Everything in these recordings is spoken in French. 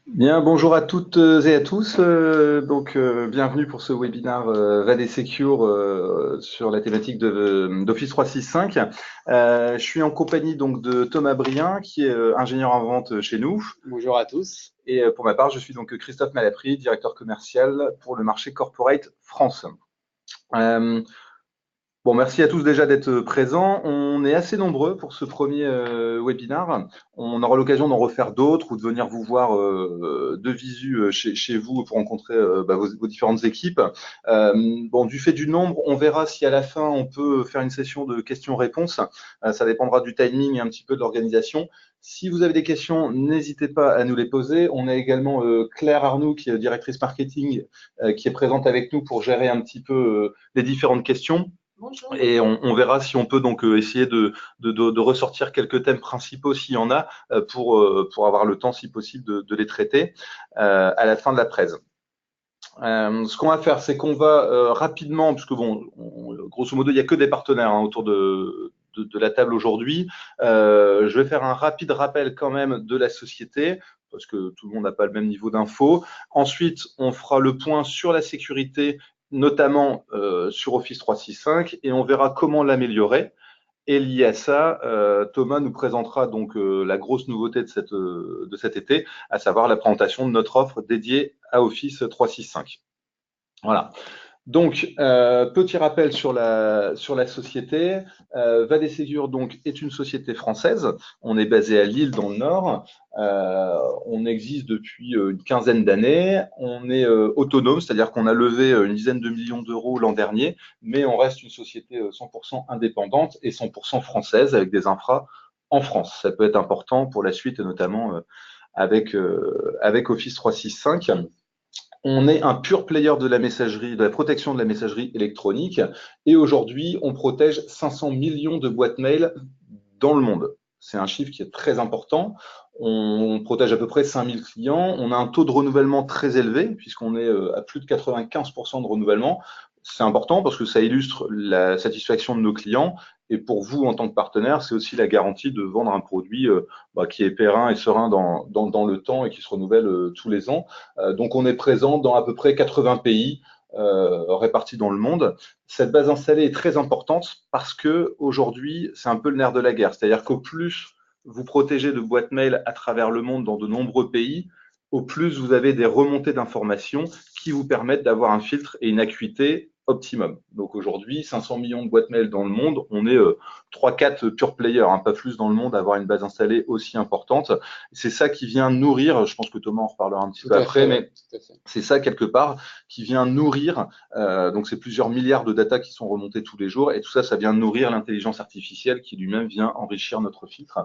Bien, bonjour à toutes et à tous. Bienvenue pour ce webinaire VAD et Secure sur la thématique d'Office 365. Je suis en compagnie donc de Thomas Brien, qui est ingénieur en vente chez nous. Bonjour à tous. Et pour ma part, je suis donc Christophe Malapry, directeur commercial pour le marché corporate France. Bon, merci à tous déjà d'être présents. On est assez nombreux pour ce premier webinaire. On aura l'occasion d'en refaire d'autres ou de venir vous voir de visu chez vous pour rencontrer vos différentes équipes. Bon, du fait du nombre, on verra si à la fin on peut faire une session de questions-réponses. Ça dépendra du timing et un petit peu de l'organisation. Si vous avez des questions, n'hésitez pas à nous les poser. On a également Claire Arnoux, qui est directrice marketing, qui est présente avec nous pour gérer un petit peu les différentes questions. Bonjour. Et on verra si on peut donc essayer de ressortir quelques thèmes principaux s'il y en a pour avoir le temps, si possible, de les traiter à la fin de la presse. Ce qu'on va faire, c'est qu'on va rapidement, puisque bon, grosso modo, il n'y a que des partenaires autour de la table aujourd'hui. Je vais faire un rapide rappel quand même de la société, parce que tout le monde n'a pas le même niveau d'info. Ensuite, on fera le point sur la sécurité, notamment sur Office 365, et on verra comment l'améliorer. Et lié à ça, Thomas nous présentera donc la grosse nouveauté de cet été, à savoir la présentation de notre offre dédiée à Office 365. Voilà. Donc, petit rappel sur la société. Vade Ségur donc est une société française. On est basé à Lille dans le Nord. On existe depuis une quinzaine d'années. On est autonome, c'est-à-dire qu'on a levé une dizaine de millions d'euros l'an dernier, mais on reste une société 100% indépendante et 100% française avec des infras en France. Ça peut être important pour la suite, et notamment avec Office 365. On est un pur player de la messagerie, de la protection de la messagerie électronique. Et aujourd'hui, on protège 500 millions de boîtes mail dans le monde. C'est un chiffre qui est très important. On protège à peu près 5000 clients. On a un taux de renouvellement très élevé, puisqu'on est à plus de 95% de renouvellement. C'est important parce que ça illustre la satisfaction de nos clients. Et pour vous, en tant que partenaire, c'est aussi la garantie de vendre un produit qui est périn et serein dans le temps et qui se renouvelle tous les ans. Donc, on est présent dans à peu près 80 pays répartis dans le monde. Cette base installée est très importante parce que aujourd'hui, c'est un peu le nerf de la guerre. C'est-à-dire qu'au plus vous protégez de boîtes mail à travers le monde dans de nombreux pays, au plus vous avez des remontées d'informations qui vous permettent d'avoir un filtre et une acuité optimum. Donc aujourd'hui, 500 millions de boîtes mail dans le monde, on est 3-4 pure players, pas plus dans le monde, à avoir une base installée aussi importante. C'est ça qui vient nourrir, je pense que Thomas en reparlera un petit Tout peu à après, fait, ouais, mais tout à fait. c'est ça quelque part qui vient nourrir, donc c'est plusieurs milliards de data qui sont remontés tous les jours, et tout ça, ça vient nourrir l'intelligence artificielle qui lui-même vient enrichir notre filtre.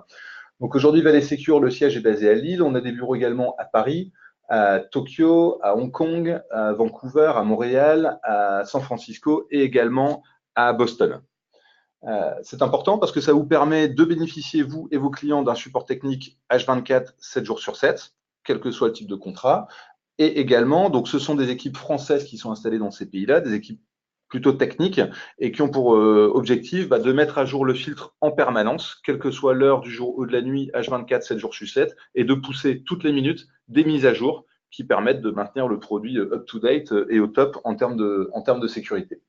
Donc aujourd'hui, Valley Secure, le siège est basé à Lille, on a des bureaux également à Paris, à Tokyo, à Hong Kong, à Vancouver, à Montréal, à San Francisco et également à Boston. C'est important parce que ça vous permet de bénéficier, vous et vos clients, d'un support technique H24, 7 jours sur 7, quel que soit le type de contrat. Et également, donc, ce sont des équipes françaises qui sont installées dans ces pays-là, des équipes plutôt techniques et qui ont pour objectif de mettre à jour le filtre en permanence, quelle que soit l'heure du jour ou de la nuit, H24, 7 jours sur 7, et de pousser toutes les minutes des mises à jour qui permettent de maintenir le produit up-to-date et au top en termes de sécurité.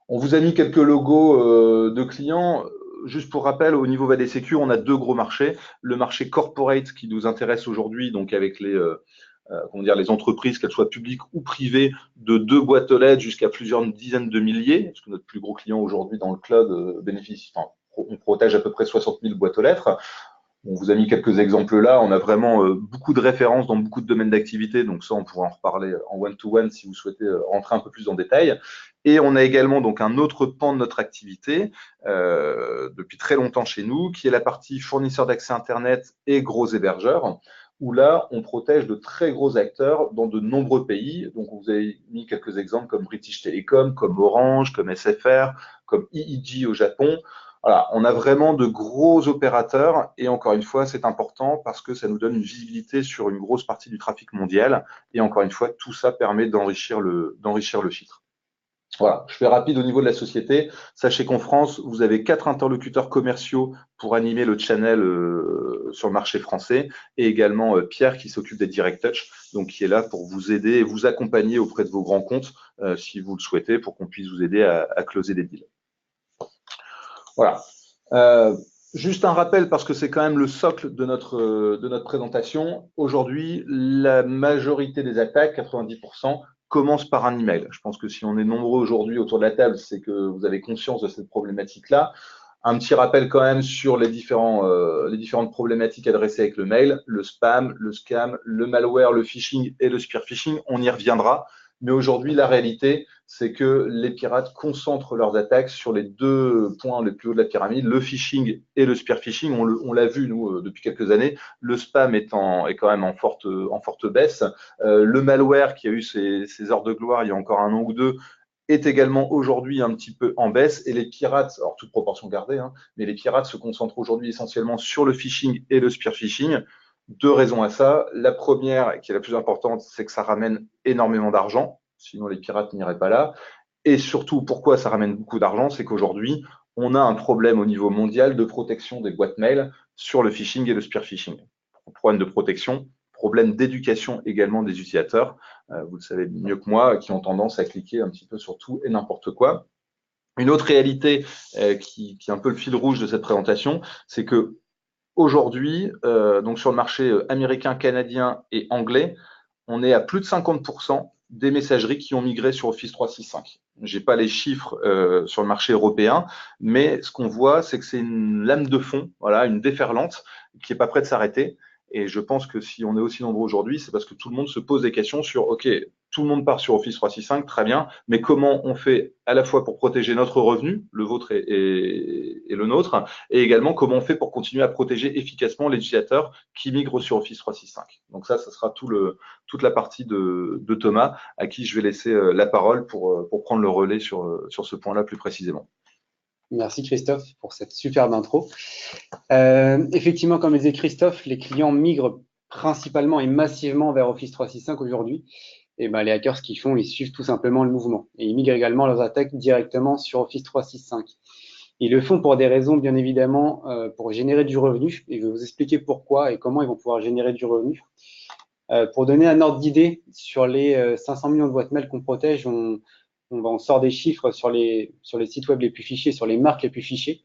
On vous a mis quelques logos de clients. Juste pour rappel, au niveau Valley Secure, on a deux gros marchés. Le marché corporate qui nous intéresse aujourd'hui, donc avec les entreprises, qu'elles soient publiques ou privées, de 2 boîtes aux lettres jusqu'à plusieurs dizaines de milliers, parce que notre plus gros client aujourd'hui dans le cloud bénéficie, on protège à peu près 60 000 boîtes aux lettres. On vous a mis quelques exemples là. On a vraiment beaucoup de références dans beaucoup de domaines d'activité. Donc ça, on pourra en reparler en one-to-one si vous souhaitez rentrer un peu plus en détail. Et on a également donc un autre pan de notre activité depuis très longtemps chez nous, qui est la partie fournisseur d'accès Internet et gros hébergeurs, où là, on protège de très gros acteurs dans de nombreux pays. Donc, on vous a mis quelques exemples comme British Telecom, comme Orange, comme SFR, comme EEG au Japon. Voilà, on a vraiment de gros opérateurs et encore une fois, c'est important parce que ça nous donne une visibilité sur une grosse partie du trafic mondial et encore une fois, tout ça permet d'enrichir le filtre. Voilà, je fais rapide au niveau de la société. Sachez qu'en France, vous avez 4 interlocuteurs commerciaux pour animer le channel sur le marché français, et également Pierre qui s'occupe des Direct Touch, donc qui est là pour vous aider et vous accompagner auprès de vos grands comptes si vous le souhaitez, pour qu'on puisse vous aider à closer des deals. Voilà. Juste un rappel, parce que c'est quand même le socle de notre présentation. Aujourd'hui, la majorité des attaques, 90%, commencent par un email. Je pense que si on est nombreux aujourd'hui autour de la table, c'est que vous avez conscience de cette problématique-là. Un petit rappel quand même sur les différentes problématiques adressées avec le mail, le spam, le scam, le malware, le phishing et le spear phishing. On y reviendra. Mais aujourd'hui, la réalité, c'est que les pirates concentrent leurs attaques sur les deux points les plus hauts de la pyramide, le phishing et le spear phishing. On l'a vu, nous, depuis quelques années. Le spam est quand même en forte baisse. Le malware, qui a eu ses heures de gloire il y a encore un an ou deux, est également aujourd'hui un petit peu en baisse. Et les pirates, alors toute proportion gardée, hein, mais les pirates se concentrent aujourd'hui essentiellement sur le phishing et le spear phishing. Deux raisons à ça. La première, qui est la plus importante, c'est que ça ramène énormément d'argent. Sinon, les pirates n'iraient pas là. Et surtout, pourquoi ça ramène beaucoup d'argent, c'est qu'aujourd'hui, on a un problème au niveau mondial de protection des boîtes mail sur le phishing et le spear phishing. Problème de protection, problème d'éducation également des utilisateurs, vous le savez mieux que moi, qui ont tendance à cliquer un petit peu sur tout et n'importe quoi. Une autre réalité qui est un peu le fil rouge de cette présentation, c'est que aujourd'hui, donc sur le marché américain, canadien et anglais, on est à plus de 50% des messageries qui ont migré sur Office 365. Je n'ai pas les chiffres sur le marché européen, mais ce qu'on voit, c'est que c'est une lame de fond, voilà, une déferlante qui n'est pas prête de s'arrêter. Et je pense que si on est aussi nombreux aujourd'hui, c'est parce que tout le monde se pose des questions sur, OK, tout le monde part sur Office 365, très bien, mais comment on fait à la fois pour protéger notre revenu, le vôtre et le nôtre, et également comment on fait pour continuer à protéger efficacement les utilisateurs qui migrent sur Office 365. Donc ça sera toute la partie de Thomas, à qui je vais laisser la parole pour prendre le relais sur ce point-là plus précisément. Merci Christophe pour cette superbe intro. Effectivement, comme le disait Christophe, les clients migrent principalement et massivement vers Office 365 aujourd'hui. Et ben, les hackers, ce qu'ils font, ils suivent tout simplement le mouvement. Et ils migrent également leurs attaques directement sur Office 365. Ils le font pour des raisons, bien évidemment, pour générer du revenu. Et je vais vous expliquer pourquoi et comment ils vont pouvoir générer du revenu. Pour donner un ordre d'idée, sur les 500 millions de boîtes mail qu'on protège, on sort des chiffres sur les sites web les plus fichés, sur les marques les plus fichées.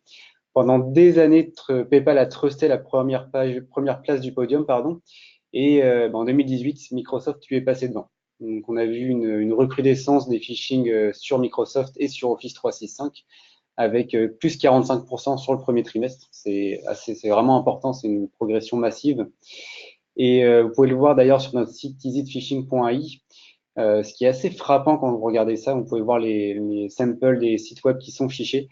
Pendant des années, PayPal a trusté la première place du podium, pardon. Et en 2018, Microsoft lui est passé devant. Donc, on a vu une recrudescence des phishing sur Microsoft et sur Office 365 avec plus 45% sur le premier trimestre. C'est vraiment important, c'est une progression massive. Et vous pouvez le voir d'ailleurs sur notre site easyphishing.ai. Ce qui est assez frappant quand vous regardez ça, vous pouvez voir les samples des sites web qui sont fichés.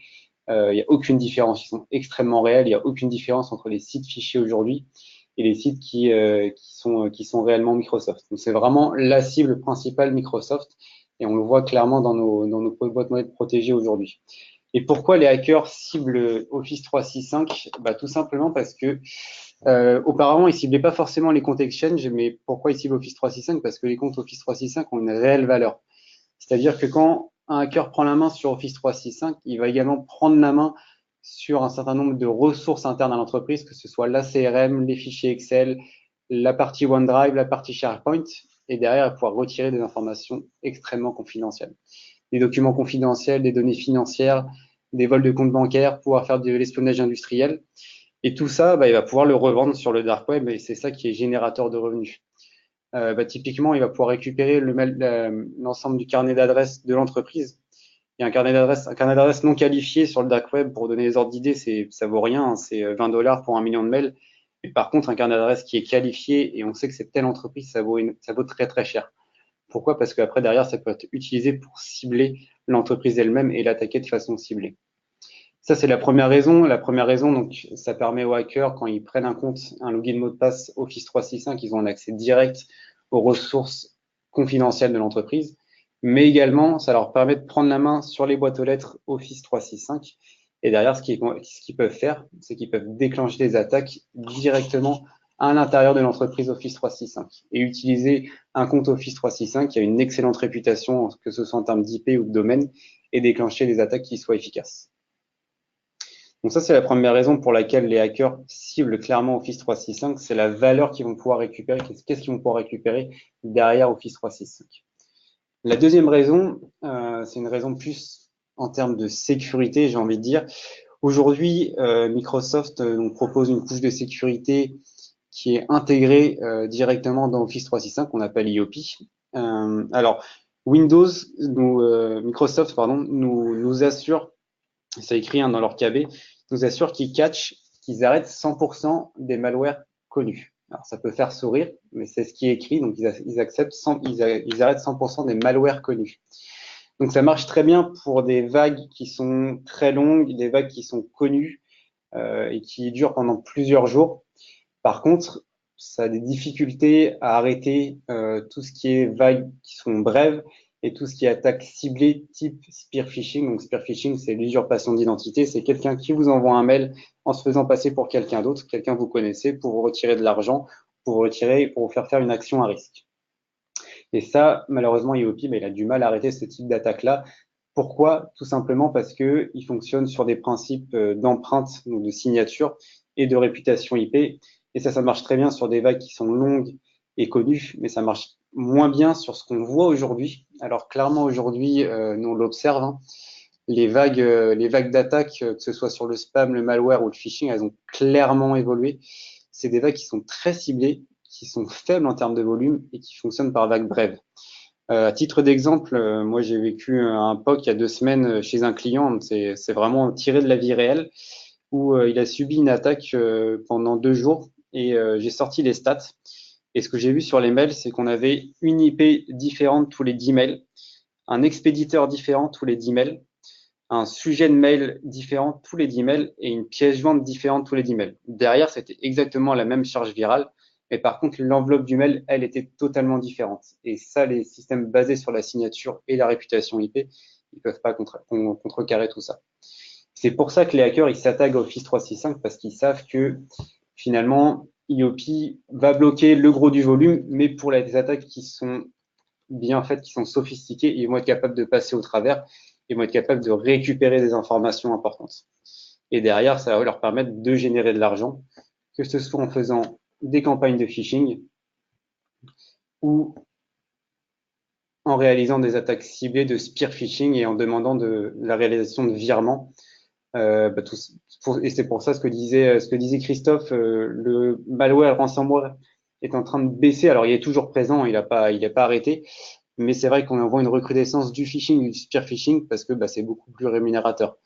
Il n'y a aucune différence, ils sont extrêmement réels. Il n'y a aucune différence entre les sites fichés aujourd'hui et les sites qui sont réellement Microsoft. Donc c'est vraiment la cible principale Microsoft et on le voit clairement dans nos boîtes mail protégées aujourd'hui. Et pourquoi les hackers ciblent Office 365 ? Tout simplement parce que auparavant, ils ciblaient pas forcément les comptes Exchange, mais pourquoi ils ciblent Office 365 ? Parce que les comptes Office 365 ont une réelle valeur. C'est-à-dire que quand un hacker prend la main sur Office 365, il va également prendre la main sur un certain nombre de ressources internes à l'entreprise, que ce soit la CRM, les fichiers Excel, la partie OneDrive, la partie SharePoint, et derrière, il va pouvoir retirer des informations extrêmement confidentielles. Des documents confidentiels, des données financières, des vols de comptes bancaires, pouvoir faire de l'espionnage industriel. Et tout ça, il va pouvoir le revendre sur le dark web et c'est ça qui est générateur de revenus. Typiquement, il va pouvoir récupérer l'ensemble du carnet d'adresses de l'entreprise. Et un carnet d'adresses non qualifié sur le dark web, pour donner les ordres d'idées, ça vaut rien, hein, c'est $20 pour 1 million de mails. Mais par contre, un carnet d'adresses qui est qualifié et on sait que c'est telle entreprise, ça vaut très très cher. Pourquoi ? Parce qu'après, derrière, ça peut être utilisé pour cibler l'entreprise elle-même et l'attaquer de façon ciblée. Ça, c'est la première raison. La première raison, donc, ça permet aux hackers, quand ils prennent un compte, un login mot de passe Office 365, ils ont un accès direct aux ressources confidentielles de l'entreprise. Mais également, ça leur permet de prendre la main sur les boîtes aux lettres Office 365. Et derrière, ce qu'ils peuvent faire, c'est qu'ils peuvent déclencher des attaques directement à l'intérieur de l'entreprise Office 365 et utiliser un compte Office 365 qui a une excellente réputation, que ce soit en termes d'IP ou de domaine, et déclencher des attaques qui soient efficaces. Donc ça, c'est la première raison pour laquelle les hackers ciblent clairement Office 365, c'est la valeur qu'ils vont pouvoir récupérer. Qu'est-ce qu'ils vont pouvoir récupérer derrière Office 365? La deuxième raison, c'est une raison plus en termes de sécurité, j'ai envie de dire. Aujourd'hui, Microsoft donc, propose une couche de sécurité qui est intégrée directement dans Office 365, qu'on appelle IOP. Alors, Windows, Microsoft, pardon, nous assure, c'est écrit dans leur KB, nous assure qu'ils catchent, qu'ils arrêtent 100% des malwares connus. Alors, ça peut faire sourire, mais c'est ce qui est écrit, donc ils acceptent, ils arrêtent 100% des malwares connus. Donc, ça marche très bien pour des vagues qui sont très longues, des vagues qui sont connues et qui durent pendant plusieurs jours. Par contre, ça a des difficultés à arrêter tout ce qui est vagues qui sont brèves et tout ce qui est attaque ciblée type spear phishing. Donc, spear phishing, c'est l'usurpation d'identité. C'est quelqu'un qui vous envoie un mail en se faisant passer pour quelqu'un d'autre, quelqu'un que vous connaissez, pour vous retirer de l'argent, pour vous faire faire une action à risque. Et ça, malheureusement, IOP, il a du mal à arrêter ce type d'attaque-là. Pourquoi? Tout simplement parce qu'il fonctionne sur des principes d'empreinte, donc de signature et de réputation IP. Et ça marche très bien sur des vagues qui sont longues et connues, mais ça marche moins bien sur ce qu'on voit aujourd'hui. Alors clairement aujourd'hui, nous on l'observe, hein, les vagues d'attaque, que ce soit sur le spam, le malware ou le phishing, elles ont clairement évolué. C'est des vagues qui sont très ciblées, qui sont faibles en termes de volume et qui fonctionnent par vagues brèves. À titre d'exemple, moi j'ai vécu un POC il y a 2 semaines chez un client, c'est vraiment tiré de la vie réelle, où il a subi une attaque pendant 2 jours et j'ai sorti les stats. Et ce que j'ai vu sur les mails, c'est qu'on avait une IP différente tous les 10 mails, un expéditeur différent tous les 10 mails, un sujet de mail différent tous les 10 mails et une pièce jointe différente tous les 10 mails. Derrière, c'était exactement la même charge virale, mais par contre, l'enveloppe du mail, elle était totalement différente. Et ça, les systèmes basés sur la signature et la réputation IP, ils peuvent pas contrecarrer tout ça. C'est pour ça que les hackers, ils s'attaquent à Office 365 parce qu'ils savent que finalement, IOP va bloquer le gros du volume, mais pour les attaques qui sont bien faites, qui sont sophistiquées, ils vont être capables de passer au travers, ils vont être capables de récupérer des informations importantes. Et derrière, ça va leur permettre de générer de l'argent, que ce soit en faisant des campagnes de phishing ou en réalisant des attaques ciblées de spear phishing et en demandant de la réalisation de virements. Et c'est pour ça ce que disait Christophe, le malware ransomware est en train de baisser. Alors il est toujours présent, il n'est pas arrêté, mais c'est vrai qu'on voit une recrudescence du phishing, du spear phishing, parce que c'est beaucoup plus rémunérateur.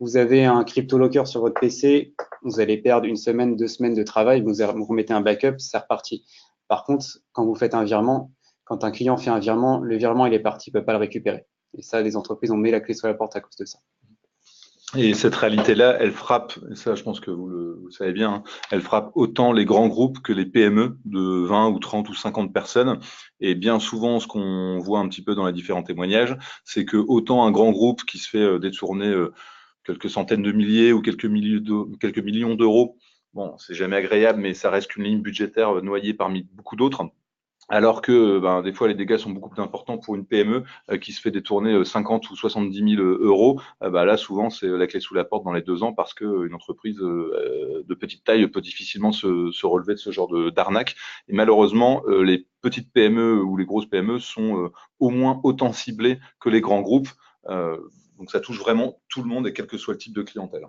Vous avez un crypto-locker sur votre PC, vous allez perdre 1 semaine, 2 semaines de travail, vous remettez un backup, c'est reparti. Par contre, quand vous faites un virement, quand un client fait un virement, le virement il est parti, il ne peut pas le récupérer. Et ça, les entreprises ont mis la clé sur la porte à cause de ça. Et cette réalité-là, elle frappe, et ça je pense que vous le savez bien, hein, elle frappe autant les grands groupes que les PME de 20 ou 30 ou 50 personnes. Et bien souvent, ce qu'on voit un petit peu dans les différents témoignages, c'est que autant un grand groupe qui se fait détourner quelques centaines de milliers ou quelques millions d'euros, bon, c'est jamais agréable, mais ça reste qu'une ligne budgétaire noyée parmi beaucoup d'autres. Alors que des fois les dégâts sont beaucoup plus importants pour une PME qui se fait détourner 50 ou 70 000 euros. Là souvent c'est la clé sous la porte dans les 2 ans parce que une entreprise de petite taille peut difficilement se relever de ce genre d'arnaque. Et malheureusement les petites PME ou les grosses PME sont au moins autant ciblées que les grands groupes. Donc ça touche vraiment tout le monde et quel que soit le type de clientèle.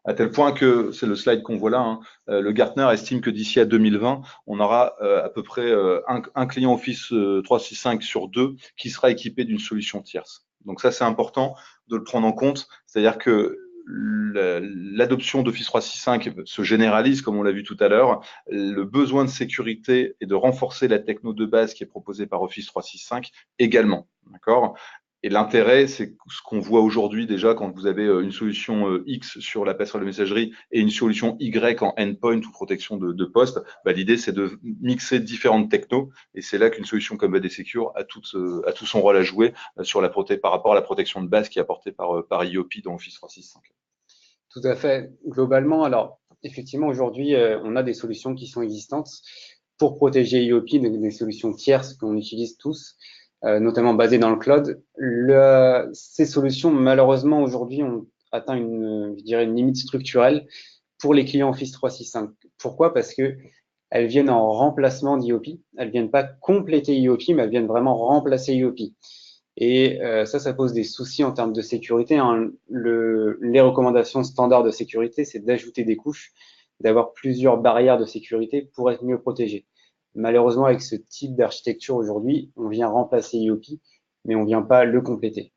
À tel point que, c'est le slide qu'on voit là, hein, le Gartner estime que d'ici à 2020, on aura à peu près un client Office 365 sur 2 qui sera équipé d'une solution tierce. Donc ça, c'est important de le prendre en compte. C'est-à-dire que l'adoption d'Office 365 se généralise, comme on l'a vu tout à l'heure. Le besoin de sécurité et de renforcer la techno de base qui est proposée par Office 365 également. D'accord ? Et l'intérêt, c'est ce qu'on voit aujourd'hui déjà quand vous avez une solution X sur la passerelle de messagerie et une solution Y en endpoint ou protection de poste. L'idée, c'est de mixer différentes technos et c'est là qu'une solution comme AD Secure a tout son rôle à jouer par rapport à la protection de base qui est apportée par IOP dans Office 365. Tout à fait. Globalement, alors, effectivement, aujourd'hui, on a des solutions qui sont existantes pour protéger IOP, des solutions tierces qu'on utilise tous, notamment basées dans le cloud. Ces solutions, malheureusement, aujourd'hui, ont atteint je dirais une limite structurelle pour les clients Office 365. Pourquoi? Parce que elles viennent en remplacement d'IOP. Elles viennent pas compléter IOP, mais elles viennent vraiment remplacer IOP. Et ça pose des soucis en termes de sécurité, hein. Les recommandations standards de sécurité, c'est d'ajouter des couches, d'avoir plusieurs barrières de sécurité pour être mieux protégé. Malheureusement, avec ce type d'architecture aujourd'hui, on vient remplacer IOP, mais on vient pas le compléter.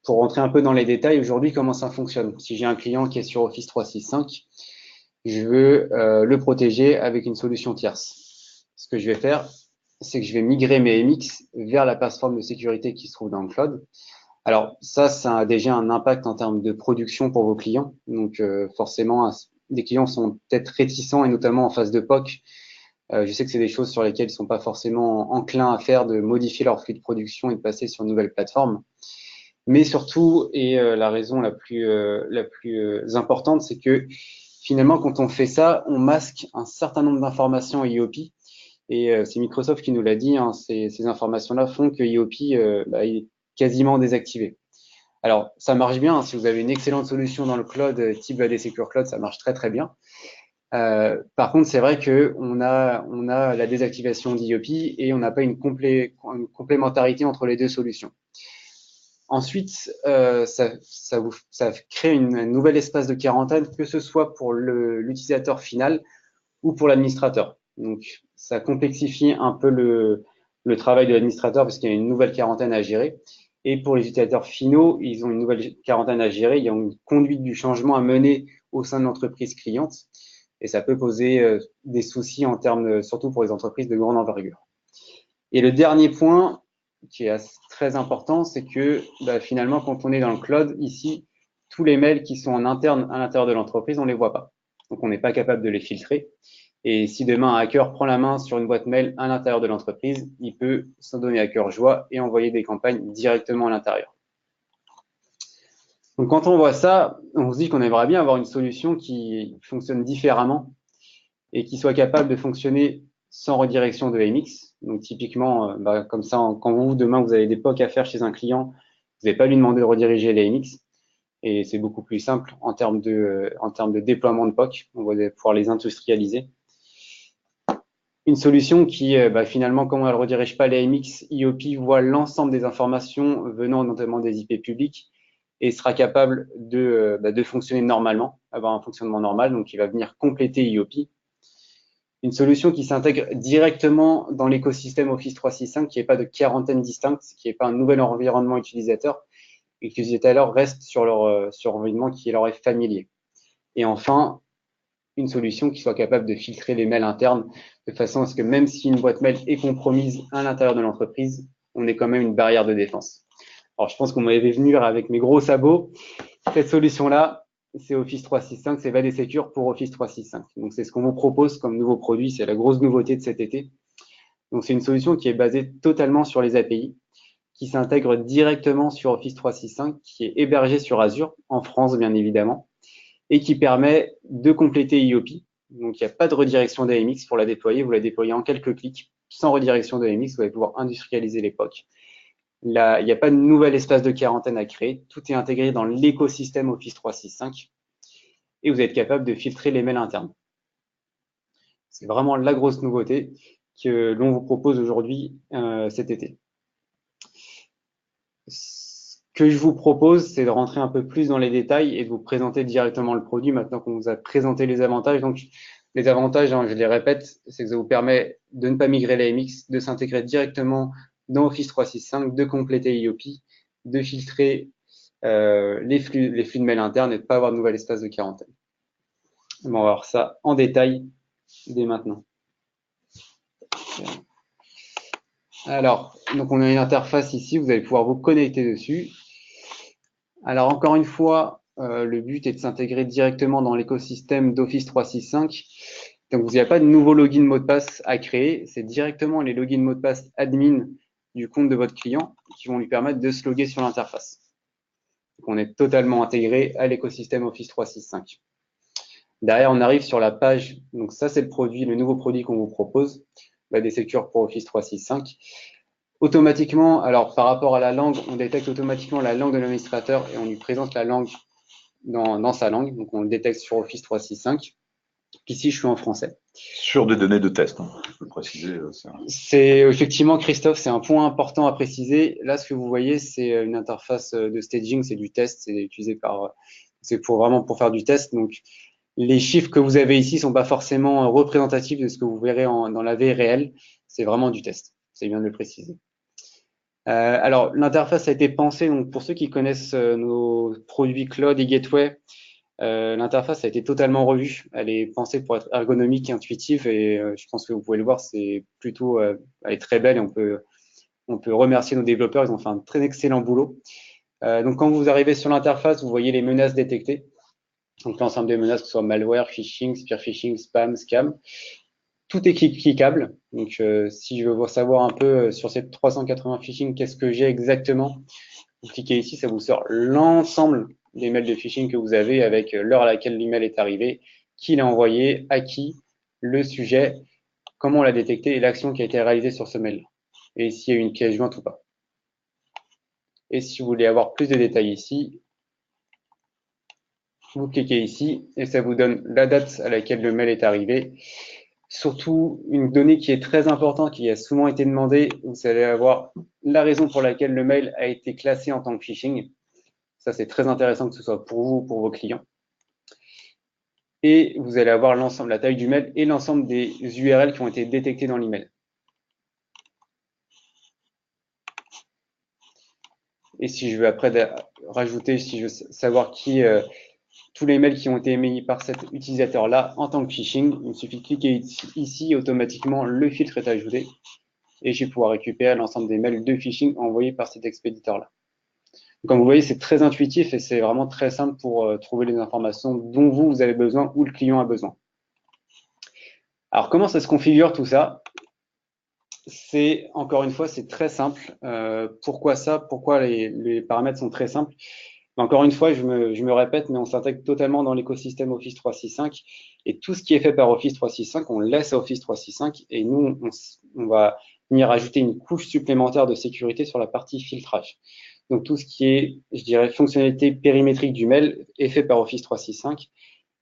Pour rentrer un peu dans les détails, aujourd'hui, comment ça fonctionne? Si j'ai un client qui est sur Office 365, je veux le protéger avec une solution tierce. Ce que je vais faire, c'est que je vais migrer mes MX vers la plateforme de sécurité qui se trouve dans le cloud. Alors ça a déjà un impact en termes de production pour vos clients. Donc forcément, des clients sont peut-être réticents, et notamment en phase de POC. Je sais que c'est des choses sur lesquelles ils sont pas forcément enclins à faire, de modifier leur flux de production et de passer sur une nouvelle plateforme. Mais surtout, et la raison la plus importante, c'est que finalement, quand on fait ça, on masque un certain nombre d'informations IOP. Et c'est Microsoft qui nous l'a dit, hein, ces informations-là font que IOP est quasiment désactivé. Alors, ça marche bien, hein, si vous avez une excellente solution dans le cloud, type AD Secure Cloud, ça marche très très bien. Par contre, c'est vrai qu'on a la désactivation d'IOP et on n'a pas une complémentarité entre les deux solutions. Ensuite, ça crée un nouvel espace de quarantaine, que ce soit pour l'utilisateur final ou pour l'administrateur. Donc, ça complexifie un peu le travail de l'administrateur parce qu'il y a une nouvelle quarantaine à gérer. Et pour les utilisateurs finaux, ils ont une nouvelle quarantaine à gérer. Il y a une conduite du changement à mener au sein de l'entreprise cliente. Et ça peut poser des soucis en termes, surtout pour les entreprises de grande envergure. Et le dernier point, qui est très important, c'est que finalement, quand on est dans le cloud, ici, tous les mails qui sont en interne à l'intérieur de l'entreprise, on ne les voit pas. Donc, on n'est pas capable de les filtrer. Et si demain un hacker prend la main sur une boîte mail à l'intérieur de l'entreprise, il peut s'en donner à cœur joie et envoyer des campagnes directement à l'intérieur. Donc, quand on voit ça, on se dit qu'on aimerait bien avoir une solution qui fonctionne différemment et qui soit capable de fonctionner sans redirection de MX. Donc typiquement, comme ça, quand demain vous avez des POC à faire chez un client, vous n'avez pas lui demander de rediriger les MX. Et c'est beaucoup plus simple en termes de déploiement de POC. On va pouvoir les industrialiser. Une solution qui, finalement, quand on ne redirige pas les MX, IOP voit l'ensemble des informations venant notamment des IP publics et sera capable de fonctionner normalement, avoir un fonctionnement normal. Donc, il va venir compléter IOP. Une solution qui s'intègre directement dans l'écosystème Office 365, qui n'est pas de quarantaine distincte, qui n'est pas un nouvel environnement utilisateur, et que les utilisateurs restent sur leur environnement qui leur est familier. Et enfin, une solution qui soit capable de filtrer les mails internes de façon à ce que même si une boîte mail est compromise à l'intérieur de l'entreprise, on ait quand même une barrière de défense. Alors, je pense qu'on m'avait venir avec mes gros sabots. Cette solution-là, c'est Office 365, c'est AD Secure pour Office 365. Donc, c'est ce qu'on vous propose comme nouveau produit. C'est la grosse nouveauté de cet été. Donc, c'est une solution qui est basée totalement sur les API, qui s'intègre directement sur Office 365, qui est hébergée sur Azure, en France, bien évidemment, et qui permet de compléter IOP. Donc, il n'y a pas de redirection d'AMX pour la déployer. Vous la déployez en quelques clics, sans redirection d'AMX. Vous allez pouvoir industrialiser l'époque. Là, il n'y a pas de nouvel espace de quarantaine à créer. Tout est intégré dans l'écosystème Office 365 et vous êtes capable de filtrer les mails internes. C'est vraiment la grosse nouveauté que l'on vous propose aujourd'hui cet été. Ce que je vous propose, c'est de rentrer un peu plus dans les détails et de vous présenter directement le produit maintenant qu'on vous a présenté les avantages. Donc, les avantages, je les répète, c'est que ça vous permet de ne pas migrer la MX, de s'intégrer directement dans Office 365, de compléter IOP, de filtrer les flux de mail internes et de ne pas avoir de nouvel espace de quarantaine. On va voir ça en détail dès maintenant. Alors, donc on a une interface ici, vous allez pouvoir vous connecter dessus. Alors encore une fois, le but est de s'intégrer directement dans l'écosystème d'Office 365. Donc il n'y a pas de nouveau login mot de passe à créer, c'est directement les logins mots de passe admin du compte de votre client qui vont lui permettre de se loguer sur l'interface. Donc on est totalement intégré à l'écosystème Office 365. Derrière, on arrive sur la page, donc ça c'est le nouveau produit qu'on vous propose, AD Secure pour Office 365. Automatiquement, alors par rapport à la langue, on détecte automatiquement la langue de l'administrateur et on lui présente la langue dans sa langue. Donc on le détecte sur Office 365. Ici, je suis en français. Sur des données de test, hein, je peux le préciser. C'est effectivement, Christophe, c'est un point important à préciser. Là, ce que vous voyez, c'est une interface de staging, c'est du test, c'est utilisé c'est pour vraiment pour faire du test. Donc, les chiffres que vous avez ici sont pas forcément représentatifs de ce que vous verrez dans la vie réelle. C'est vraiment du test. C'est bien de le préciser. Alors, l'interface a été pensée, donc pour ceux qui connaissent nos produits cloud et gateway, l'interface a été totalement revue. Elle est pensée pour être ergonomique et intuitive et je pense que vous pouvez le voir, c'est plutôt, elle est très belle et on peut remercier nos développeurs. Ils ont fait un très excellent boulot. Donc, quand vous arrivez sur l'interface, vous voyez les menaces détectées. Donc, l'ensemble des menaces, que ce soit malware, phishing, spear phishing, spam, scam. Tout est cliquable. Donc, si je veux savoir un peu sur ces 380 phishing, qu'est-ce que j'ai exactement, vous cliquez ici, ça vous sort l'ensemble des mails de phishing que vous avez avec l'heure à laquelle l'email est arrivé, qui l'a envoyé, à qui, le sujet, comment on l'a détecté et l'action qui a été réalisée sur ce mail. Et s'il y a eu une pièce jointe ou pas. Et si vous voulez avoir plus de détails ici, vous cliquez ici et ça vous donne la date à laquelle le mail est arrivé. Surtout, une donnée qui est très importante, qui a souvent été demandée, vous allez avoir la raison pour laquelle le mail a été classé en tant que phishing. Ça, c'est très intéressant que ce soit pour vous ou pour vos clients. Et vous allez avoir l'ensemble, la taille du mail et l'ensemble des URL qui ont été détectés dans l'email. Et si je veux après rajouter, si je veux savoir tous les mails qui ont été émis par cet utilisateur-là en tant que phishing, il me suffit de cliquer ici, automatiquement le filtre est ajouté et je vais pouvoir récupérer l'ensemble des mails de phishing envoyés par cet expéditeur-là. Comme vous voyez, c'est très intuitif et c'est vraiment très simple pour trouver les informations dont vous avez besoin ou le client a besoin. Alors, comment ça se configure tout ça? C'est, encore une fois, c'est très simple. Pourquoi ça? Pourquoi les paramètres sont très simples? Encore une fois, je me répète, mais on s'intègre totalement dans l'écosystème Office 365 et tout ce qui est fait par Office 365, on laisse à Office 365 et nous, on va venir ajouter une couche supplémentaire de sécurité sur la partie filtrage. Donc, tout ce qui est, je dirais, fonctionnalité périmétrique du mail est fait par Office 365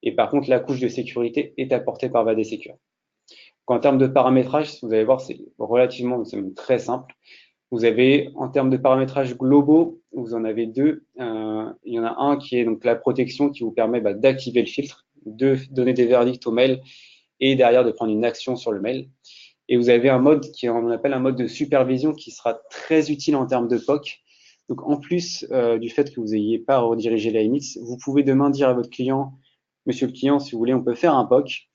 et par contre, la couche de sécurité est apportée par VAD Secure. En termes de paramétrage, vous allez voir, c'est relativement, c'est même très simple. Vous avez, en termes de paramétrage globaux, vous en avez deux. Il y en a un qui est donc la protection qui vous permet d'activer le filtre, de donner des verdicts au mail et derrière de prendre une action sur le mail. Et vous avez un mode on appelle un mode de supervision qui sera très utile en termes de POC. Donc, en plus du fait que vous n'ayez pas à rediriger la MX, vous pouvez demain dire à votre client, monsieur le client, si vous voulez, on peut faire un POC.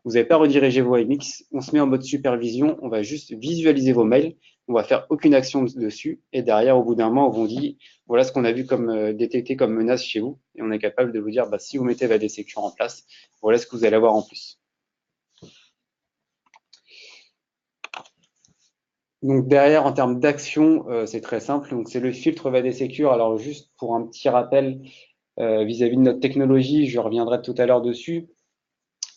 Vous n'avez pas redirigé vos MX, on se met en mode supervision, on va juste visualiser vos mails, on va faire aucune action dessus, et derrière, au bout d'un moment, on vous dit, voilà ce qu'on a vu comme détecté comme menace chez vous, et on est capable de vous dire, si vous mettez VAD Secure en place, voilà ce que vous allez avoir en plus. Donc derrière, en termes d'action, c'est très simple. Donc c'est le filtre VAD Secure. Alors juste pour un petit rappel vis-à-vis de notre technologie, je reviendrai tout à l'heure dessus.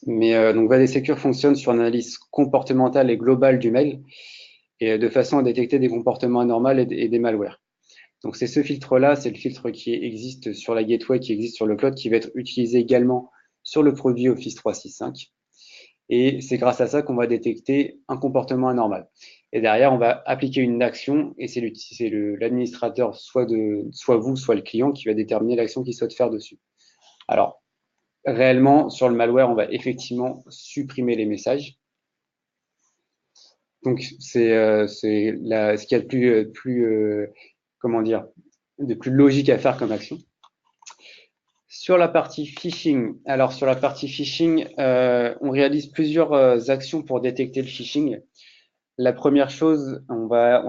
Mais donc VAD Secure fonctionne sur une analyse comportementale et globale du mail et de façon à détecter des comportements anormaux et des malwares. Donc c'est ce filtre-là, c'est le filtre qui existe sur la gateway, qui existe sur le cloud, qui va être utilisé également sur le produit Office 365. Et c'est grâce à ça qu'on va détecter un comportement anormal. Et derrière, on va appliquer une action et c'est l'administrateur, soit vous, soit le client, qui va déterminer l'action qu'il souhaite faire dessus. Alors, réellement, sur le malware, on va effectivement supprimer les messages. Donc, c'est ce qu'il y a de plus comment dire, de plus logique à faire comme action. Sur la partie phishing, alors sur la partie phishing, on réalise plusieurs actions pour détecter le phishing. La première chose, on va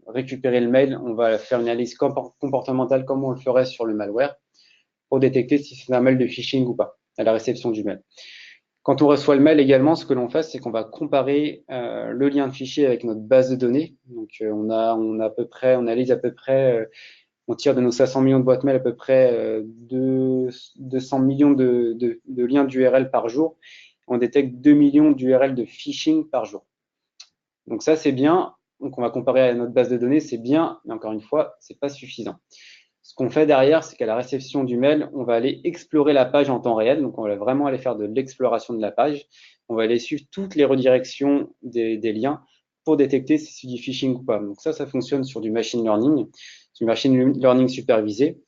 récupérer le mail, on va faire une analyse comportementale comme on le ferait sur le malware pour détecter si c'est un mail de phishing ou pas à la réception du mail. Quand on reçoit le mail également, ce que l'on fait, c'est qu'on va comparer le lien de fichier avec notre base de données. Donc on analyse à peu près, on tire de nos 500 millions de boîtes mail à peu près 200 millions de liens d'URL par jour. On détecte 2 millions d'URL de phishing par jour. Donc ça, c'est bien. donc on va comparer à notre base de données, c'est bien, mais encore une fois, c'est pas suffisant. Ce qu'on fait derrière, c'est qu'à la réception du mail, on va aller explorer la page en temps réel. Donc, on va vraiment aller faire de l'exploration de la page. On va aller suivre toutes les redirections des liens pour détecter si c'est du phishing ou pas. Donc, ça fonctionne sur du machine learning, supervisé,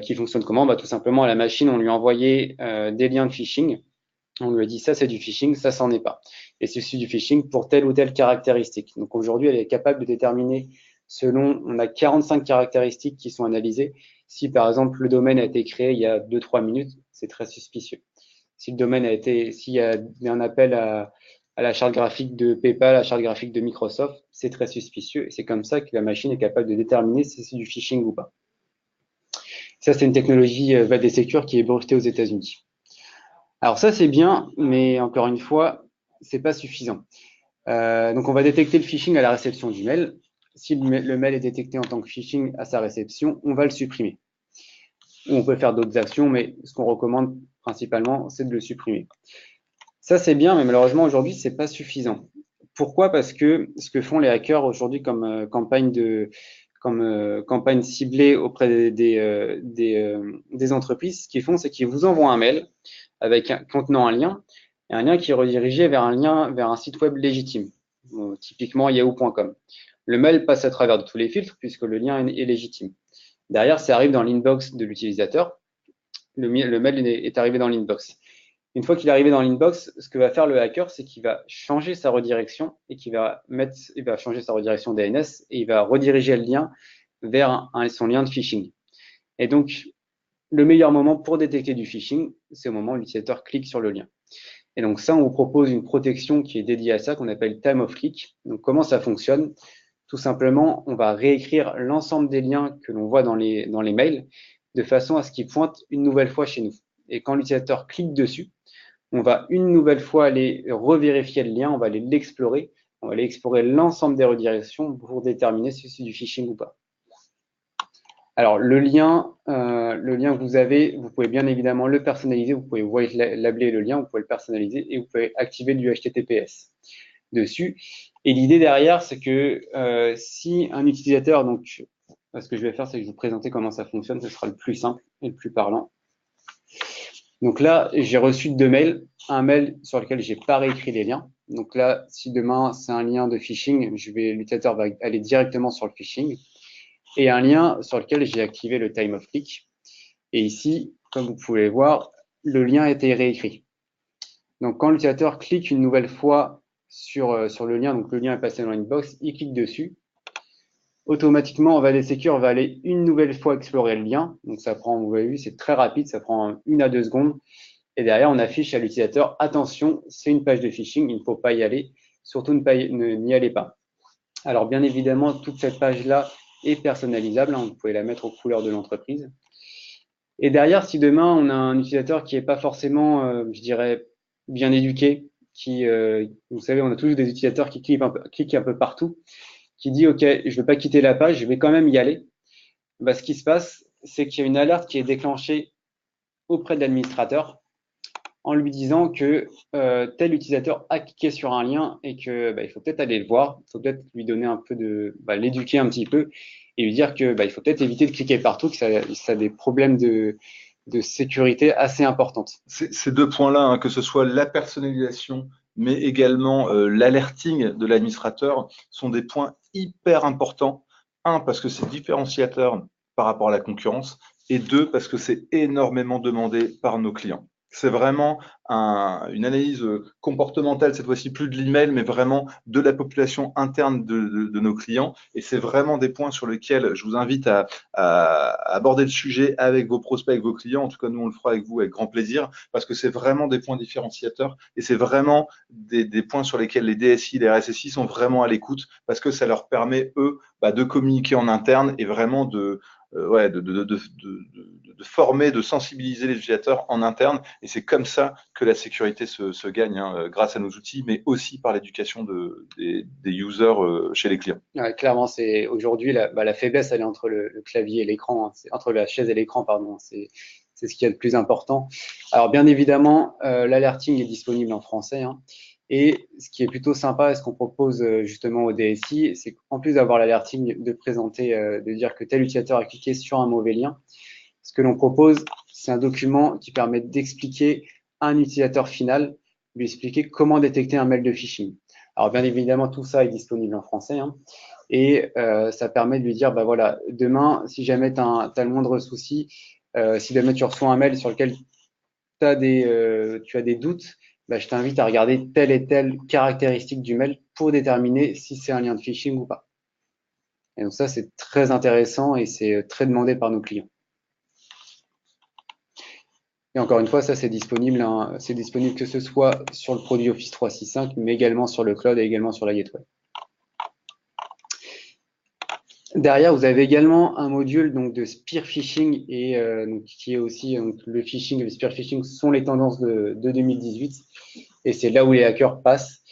qui fonctionne comment? Tout simplement, à la machine, on lui a envoyé des liens de phishing. On lui a dit ça c'est du phishing, ça c'en est pas. Et c'est du phishing pour telle ou telle caractéristique. Donc aujourd'hui, elle est capable de déterminer on a 45 caractéristiques qui sont analysées. Si par exemple le domaine a été créé il y a 2-3 minutes, c'est très suspicieux. Si le domaine s'il y a un appel à la charte graphique de PayPal, à la charte graphique de Microsoft, c'est très suspicieux. Et c'est comme ça que la machine est capable de déterminer si c'est du phishing ou pas. Ça, c'est une technologie Valdez-Secure qui est brevetée aux États-Unis. Alors ça, c'est bien, mais encore une fois, c'est pas suffisant. Donc, on va détecter le phishing à la réception du mail. Si le mail est détecté en tant que phishing à sa réception, on va le supprimer. Ou on peut faire d'autres actions, mais ce qu'on recommande principalement, c'est de le supprimer. Ça, c'est bien, mais malheureusement, aujourd'hui, c'est pas suffisant. Pourquoi? Parce que ce que font les hackers aujourd'hui comme campagne ciblée auprès des entreprises, ce qu'ils font, c'est qu'ils vous envoient un mail contenant un lien, et un lien qui est redirigé vers un site web légitime, typiquement yahoo.com. Le mail passe à travers de tous les filtres puisque le lien est légitime. Derrière, ça arrive dans l'inbox de l'utilisateur. Le mail est arrivé dans l'inbox. Une fois qu'il est arrivé dans l'inbox, ce que va faire le hacker, c'est qu'il va changer sa redirection et il va changer sa redirection DNS et il va rediriger le lien vers son lien de phishing. Et donc, le meilleur moment pour détecter du phishing, c'est au moment où l'utilisateur clique sur le lien. Et donc ça, on vous propose une protection qui est dédiée à ça, qu'on appelle time of click. Donc comment ça fonctionne? Tout simplement, on va réécrire l'ensemble des liens que l'on voit dans les mails de façon à ce qu'ils pointent une nouvelle fois chez nous. Et quand l'utilisateur clique dessus, on va une nouvelle fois aller revérifier le lien, on va aller l'explorer, on va aller explorer l'ensemble des redirections pour déterminer si c'est du phishing ou pas. Alors, le lien que vous avez, vous pouvez bien évidemment le personnaliser. Vous pouvez white labeler le lien, vous pouvez le personnaliser et vous pouvez activer du HTTPS dessus. Et l'idée derrière, c'est que si un utilisateur, donc, ce que je vais faire, c'est que je vais vous présenter comment ça fonctionne. Ce sera le plus simple et le plus parlant. Donc là, j'ai reçu 2 mails. Un mail sur lequel j'ai pas réécrit les liens. Donc là, si demain c'est un lien de phishing, l'utilisateur va aller directement sur le phishing. Et un lien sur lequel j'ai activé le time of click. Et ici, comme vous pouvez voir, le lien a été réécrit. Donc, quand l'utilisateur clique une nouvelle fois sur le lien, donc le lien est passé dans l'inbox, il clique dessus. Automatiquement, Valdez-Secure va aller une nouvelle fois explorer le lien. Donc, ça prend, vous avez vu, c'est très rapide, ça prend 1 à 2 secondes. Et derrière, on affiche à l'utilisateur, attention, c'est une page de phishing, il ne faut pas y aller. Surtout, n'y allez pas. Alors, bien évidemment, toute cette page-là est personnalisable. Vous pouvez la mettre aux couleurs de l'entreprise. Et derrière, si demain, on a un utilisateur qui n'est pas forcément, je dirais, bien éduqué, vous savez, on a toujours des utilisateurs qui cliquent un peu partout, qui dit, OK, je ne veux pas quitter la page, je vais quand même y aller. Ce qui se passe, c'est qu'il y a une alerte qui est déclenchée auprès de l'administrateur en lui disant que tel utilisateur a cliqué sur un lien et que il faut peut-être aller le voir, il faut peut-être lui donner un peu l'éduquer un petit peu et lui dire que il faut peut-être éviter de cliquer partout, que ça a des problèmes de sécurité assez importantes. Ces 2 points-là, que ce soit la personnalisation, mais également l'alerting de l'administrateur, sont des points hyper importants. 1, parce que c'est différenciateur par rapport à la concurrence, et 2, parce que c'est énormément demandé par nos clients. C'est vraiment une analyse comportementale, cette fois-ci plus de l'email, mais vraiment de la population interne de nos clients. Et c'est vraiment des points sur lesquels je vous invite à aborder le sujet avec vos prospects, avec vos clients. En tout cas, nous, on le fera avec vous avec grand plaisir, parce que c'est vraiment des points différenciateurs et c'est vraiment des points sur lesquels les DSI, les RSSI sont vraiment à l'écoute, parce que ça leur permet, eux, de communiquer en interne et vraiment de former, de sensibiliser les utilisateurs en interne. Et c'est comme ça que la sécurité se gagne, grâce à nos outils, mais aussi par l'éducation des users chez les clients. Ouais, clairement, c'est aujourd'hui la faiblesse, elle est entre le clavier et l'écran, c'est entre la chaise et l'écran, pardon. C'est ce qu'il y a de plus important. Alors, bien évidemment, l'alerting est disponible en français. Et ce qui est plutôt sympa, et ce qu'on propose justement au DSI, c'est qu'en plus d'avoir l'alerting, de présenter, de dire que tel utilisateur a cliqué sur un mauvais lien, ce que l'on propose, c'est un document qui permet d'expliquer à un utilisateur final, lui expliquer comment détecter un mail de phishing. Alors bien évidemment, tout ça est disponible en français, hein, et ça permet de lui dire, bah voilà, demain, si jamais tu as le moindre souci, si jamais tu reçois un mail sur lequel tu as des doutes, bah, je t'invite à regarder telle et telle caractéristique du mail pour déterminer si c'est un lien de phishing ou pas. Et donc ça, c'est très intéressant et c'est très demandé par nos clients. Et encore une fois, ça c'est disponible, hein, c'est disponible que ce soit sur le produit Office 365, mais également sur le cloud et également sur la gateway. Derrière, vous avez également un module donc, de spear phishing et donc, qui est aussi le phishing et le spear phishing sont les tendances de 2018 et c'est là où les hackers passent.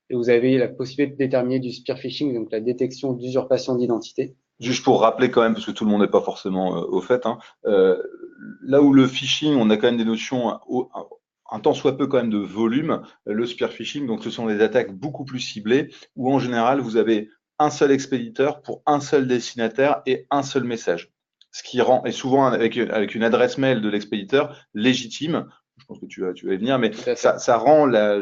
Et vous avez la possibilité de déterminer du spear phishing, donc la détection d'usurpation d'identité. Juste pour rappeler quand même, parce que tout le monde n'est pas forcément au fait, hein, là où le phishing, on a quand même des notions un tant soit peu quand même de volume, le spear phishing, donc ce sont des attaques beaucoup plus ciblées, où en général vous avez un seul expéditeur pour un seul destinataire et un seul message. Ce qui rend, et souvent avec une adresse mail de l'expéditeur légitime, je pense que tu vas y venir, mais ça rend la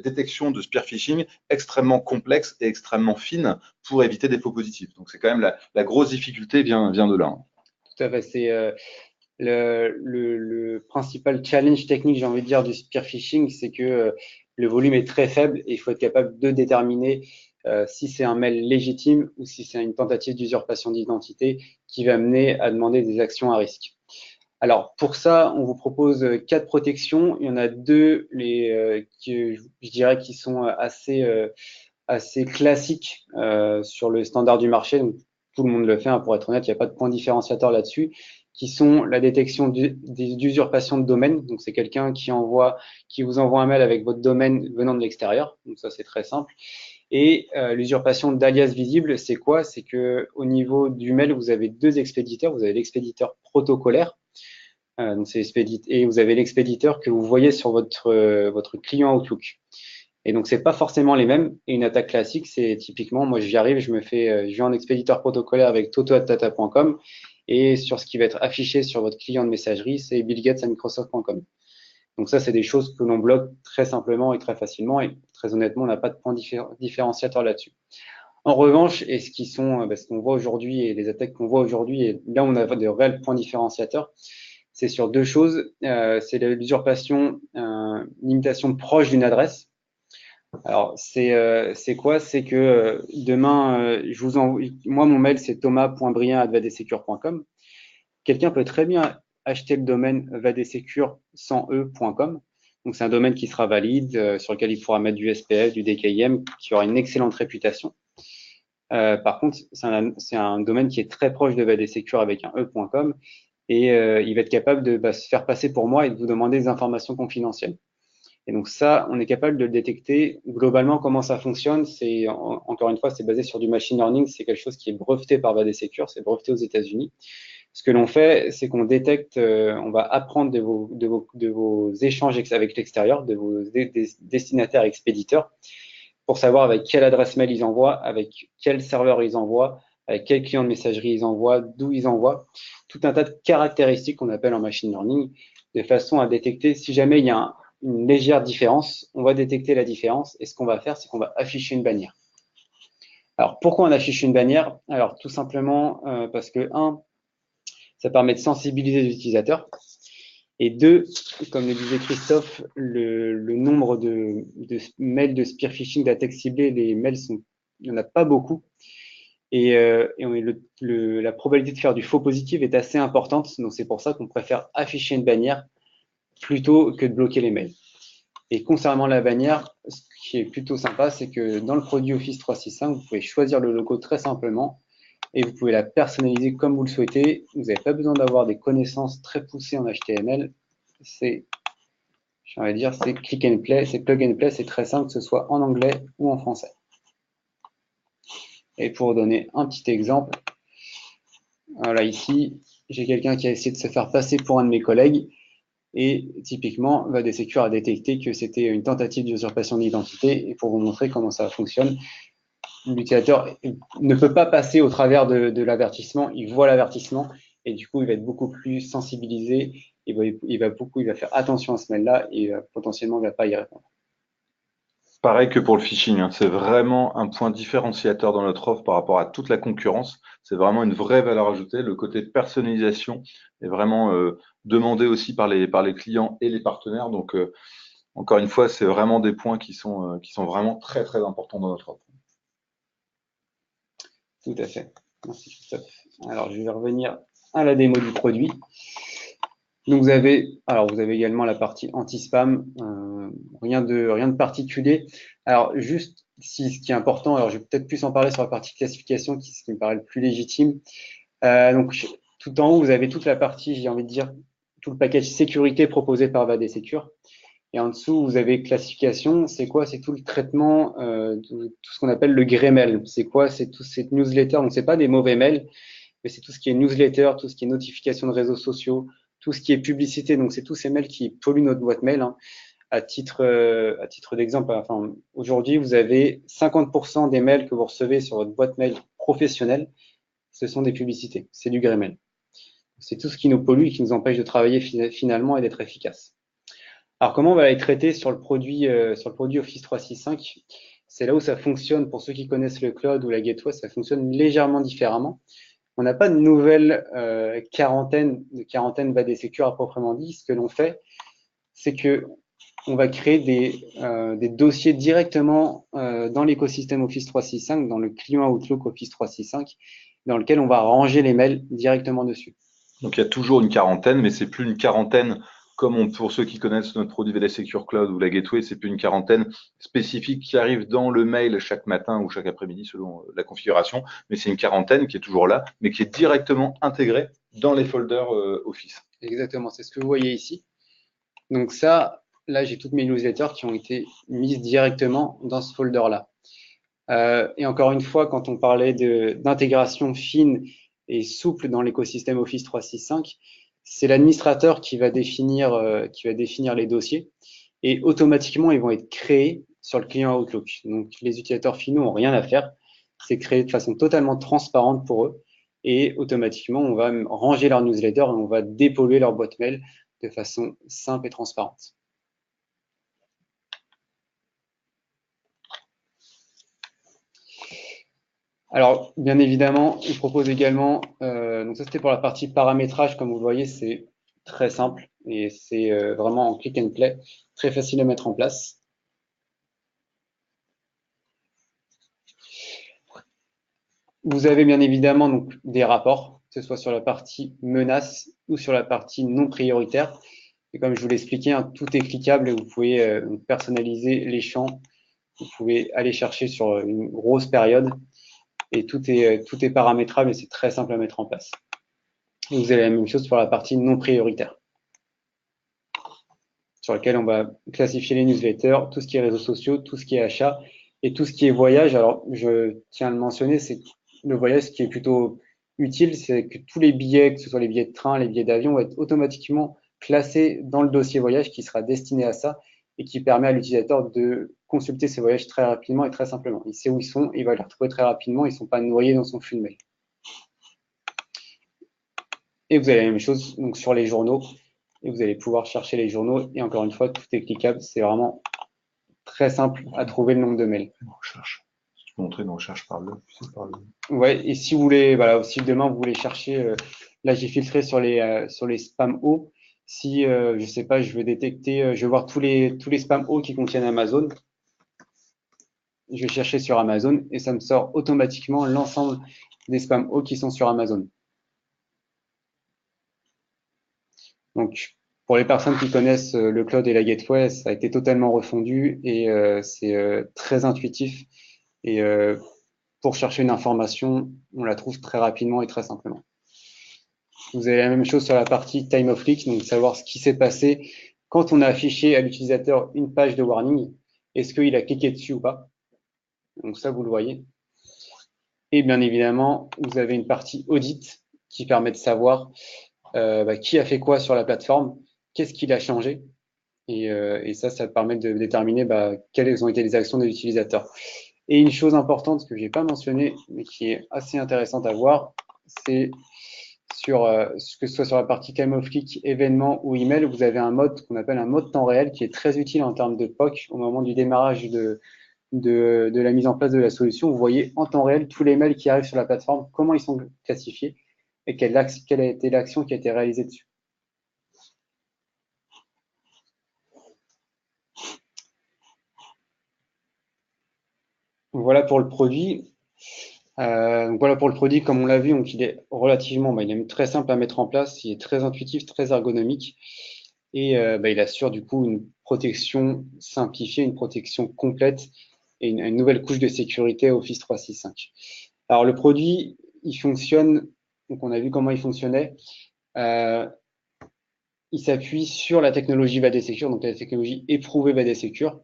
détection de spear phishing extrêmement complexe et extrêmement fine pour éviter des faux positifs. Donc c'est quand même la grosse difficulté vient de là. Tout à fait, c'est le principal challenge technique, j'ai envie de dire, du spear phishing, c'est que le volume est très faible et il faut être capable de déterminer si c'est un mail légitime ou si c'est une tentative d'usurpation d'identité qui va mener à demander des actions à risque. Alors pour ça, on vous propose 4 protections. Il y en a 2 qui, je dirais, qui sont assez classiques sur le standard du marché. Donc, tout le monde le fait, hein, pour être honnête, il n'y a pas de point différenciateur là-dessus, qui sont la détection d'usurpation de domaine. Donc c'est quelqu'un qui vous envoie un mail avec votre domaine venant de l'extérieur. Donc ça c'est très simple. Et l'usurpation d'alias visible, c'est quoi? C'est que au niveau du mail, vous avez 2 expéditeurs. Vous avez l'expéditeur protocolaire, donc et vous avez l'expéditeur que vous voyez sur votre client Outlook. Et donc, c'est pas forcément les mêmes. Et une attaque classique, c'est typiquement, moi, j'y arrive, je vais en expéditeur protocolaire avec toto@tata.com. Et sur ce qui va être affiché sur votre client de messagerie, c'est billgates@microsoft.com. Donc ça, c'est des choses que l'on bloque très simplement et très facilement. Et très honnêtement, on n'a pas de point différenciateur là-dessus. En revanche, et ce qu'on voit aujourd'hui et les attaques qu'on voit aujourd'hui, et là, on a de réels points différenciateurs, c'est sur 2 choses. C'est l'usurpation, l'imitation proche d'une adresse. Alors, c'est quoi? C'est que demain, moi, mon mail, c'est thomas.briand@vadesecure.com. Quelqu'un peut très bien acheter le domaine vadesecure sans e.com. Donc, c'est un domaine qui sera valide, sur lequel il pourra mettre du SPF, du DKIM, qui aura une excellente réputation. Par contre, c'est un domaine qui est très proche de vadesecure avec un e.com et il va être capable de se faire passer pour moi et de vous demander des informations confidentielles. Et donc ça, on est capable de le détecter. Globalement, comment ça fonctionne, encore une fois, c'est basé sur du machine learning. C'est quelque chose qui est breveté par Vadesecure, c'est breveté aux États-Unis. Ce que l'on fait, c'est qu'on détecte, on va apprendre de vos échanges avec l'extérieur, de vos destinataires expéditeurs, pour savoir avec quelle adresse mail ils envoient, avec quel serveur ils envoient, avec quel client de messagerie ils envoient, d'où ils envoient. Tout un tas de caractéristiques qu'on appelle en machine learning, de façon à détecter si jamais il y a une légère différence, on va détecter la différence et ce qu'on va faire, c'est qu'on va afficher une bannière. Alors, pourquoi on affiche une bannière? Alors, tout simplement parce que, 1, ça permet de sensibiliser les utilisateurs et 2, comme le disait Christophe, le nombre de mails de spear phishing, d'attaques ciblées, les mails il n'y en a pas beaucoup. Et la probabilité de faire du faux positif est assez importante, donc c'est pour ça qu'on préfère afficher une bannière plutôt que de bloquer les mails. Et concernant la bannière, ce qui est plutôt sympa, c'est que dans le produit Office 365, vous pouvez choisir le logo très simplement et vous pouvez la personnaliser comme vous le souhaitez. Vous n'avez pas besoin d'avoir des connaissances très poussées en HTML. C'est click and play, c'est plug and play, c'est très simple, que ce soit en anglais ou en français. Et pour vous donner un petit exemple, voilà, ici, j'ai quelqu'un qui a essayé de se faire passer pour un de mes collègues. Et typiquement, VADSecure a détecté que c'était une tentative d'usurpation d'identité. Et pour vous montrer comment ça fonctionne, l'utilisateur ne peut pas passer au travers de l'avertissement, il voit l'avertissement et du coup, il va être beaucoup plus sensibilisé, il va faire attention à ce mail-là et potentiellement, il ne va pas y répondre. Pareil que pour le phishing, hein. C'est vraiment un point différenciateur dans notre offre par rapport à toute la concurrence. C'est vraiment une vraie valeur ajoutée. Le côté personnalisation est vraiment demandé aussi par les clients et les partenaires. Donc, encore une fois, c'est vraiment des points qui sont vraiment très, très importants dans notre offre. Tout à fait. Merci Christophe. Alors, je vais revenir à la démo du produit. Donc, vous avez également la partie anti-spam, rien de particulier. Alors, juste, ce qui est important, alors je vais peut-être plus en parler sur la partie classification, ce qui me paraît le plus légitime. Donc, tout en haut, vous avez toute la partie, j'ai envie de dire, tout le package sécurité proposé par VADSecure. Et en dessous, vous avez classification. C'est quoi? C'est tout le traitement, tout ce qu'on appelle le grey mail. C'est quoi? C'est tout cette newsletter. Donc, c'est pas des mauvais mails, mais c'est tout ce qui est newsletter, tout ce qui est notification de réseaux sociaux, tout ce qui est publicité. Donc, c'est tous ces mails qui polluent notre boîte mail, hein. À titre d'exemple, enfin, aujourd'hui, vous avez 50% des mails que vous recevez sur votre boîte mail professionnelle, ce sont des publicités. C'est du grey mail. C'est tout ce qui nous pollue et qui nous empêche de travailler finalement et d'être efficace. Alors, comment on va les traiter sur le produit Office 365? C'est là où ça fonctionne, pour ceux qui connaissent le cloud ou la gateway, ça fonctionne légèrement différemment. On n'a pas de nouvelle quarantaine VADSecure à proprement dit. Ce que l'on fait, c'est que on va créer des dossiers directement dans l'écosystème Office 365, dans le client Outlook Office 365, dans lequel on va ranger les mails directement dessus. Donc, il y a toujours une quarantaine, mais c'est plus une quarantaine pour ceux qui connaissent notre produit VADSecure Cloud ou la Gateway, c'est plus une quarantaine spécifique qui arrive dans le mail chaque matin ou chaque après-midi selon la configuration, mais c'est une quarantaine qui est toujours là, mais qui est directement intégrée dans les folders Office. Exactement, c'est ce que vous voyez ici. Donc ça, là, j'ai toutes mes newsletters qui ont été mises directement dans ce folder-là. Et encore une fois, quand on parlait d'intégration fine et souple dans l'écosystème Office 365, c'est l'administrateur qui va définir les dossiers et automatiquement, ils vont être créés sur le client Outlook. Donc, les utilisateurs finaux n'ont rien à faire. C'est créé de façon totalement transparente pour eux et automatiquement, on va ranger leur newsletter et on va dépolluer leur boîte mail de façon simple et transparente. Alors, bien évidemment, il propose également, donc ça c'était pour la partie paramétrage, comme vous le voyez, c'est très simple et c'est vraiment en click and play, très facile à mettre en place. Vous avez bien évidemment donc des rapports, que ce soit sur la partie menace ou sur la partie non prioritaire. Et comme je vous l'ai expliqué, hein, tout est cliquable et vous pouvez personnaliser les champs. Vous pouvez aller chercher sur une grosse période et tout est paramétrable et c'est très simple à mettre en place. Et vous avez la même chose pour la partie non prioritaire, sur laquelle on va classifier les newsletters, tout ce qui est réseaux sociaux, tout ce qui est achat et tout ce qui est voyage. Alors, je tiens à le mentionner, c'est le voyage, ce qui est plutôt utile, c'est que tous les billets, que ce soit les billets de train, les billets d'avion, vont être automatiquement classés dans le dossier voyage qui sera destiné à ça et qui permet à l'utilisateur de consulter ses voyages très rapidement et très simplement. Il sait où ils sont, il va les retrouver très rapidement, ils ne sont pas noyés dans son flux de mail. Et vous avez la même chose donc, sur les journaux. Et vous allez pouvoir chercher les journaux. Et encore une fois, tout est cliquable. C'est vraiment très simple à trouver le nombre de mails. Recherche. Je peux montrer une recherche par le. Ouais, et si vous voulez, voilà, si demain vous voulez chercher, là j'ai filtré sur les spams hauts. Si je sais pas, je veux détecter, je vais voir tous les spams hauts qui contiennent Amazon. Je vais chercher sur Amazon et ça me sort automatiquement l'ensemble des spams hauts qui sont sur Amazon. Donc, pour les personnes qui connaissent le cloud et la gateway, ça a été totalement refondu et c'est très intuitif. Et pour chercher une information, on la trouve très rapidement et très simplement. Vous avez la même chose sur la partie time of click, donc savoir ce qui s'est passé quand on a affiché à l'utilisateur une page de warning. Est-ce qu'il a cliqué dessus ou pas? Donc ça, vous le voyez. Et bien évidemment, vous avez une partie audit qui permet de savoir qui a fait quoi sur la plateforme. qu'est-ce qu'il a changé. Et ça permet de déterminer quelles ont été les actions des utilisateurs. Et une chose importante que je n'ai pas mentionnée, mais qui est assez intéressante à voir, c'est que ce soit sur la partie time of click, événement ou email, vous avez un mode qu'on appelle un mode temps réel qui est très utile en termes de POC au moment du démarrage de la mise en place de la solution. Vous voyez en temps réel tous les mails qui arrivent sur la plateforme, comment ils sont classifiés et quelle a été l'action qui a été réalisée dessus. Voilà pour le produit. Voilà pour le produit, comme on l'a vu, donc il est relativement, il est très simple à mettre en place, il est très intuitif, très ergonomique et il assure du coup une protection simplifiée, une protection complète et une nouvelle couche de sécurité Office 365. Alors le produit, il fonctionne, donc on a vu comment il fonctionnait. Il s'appuie sur la technologie VADSecure, donc la technologie éprouvée VADSecure,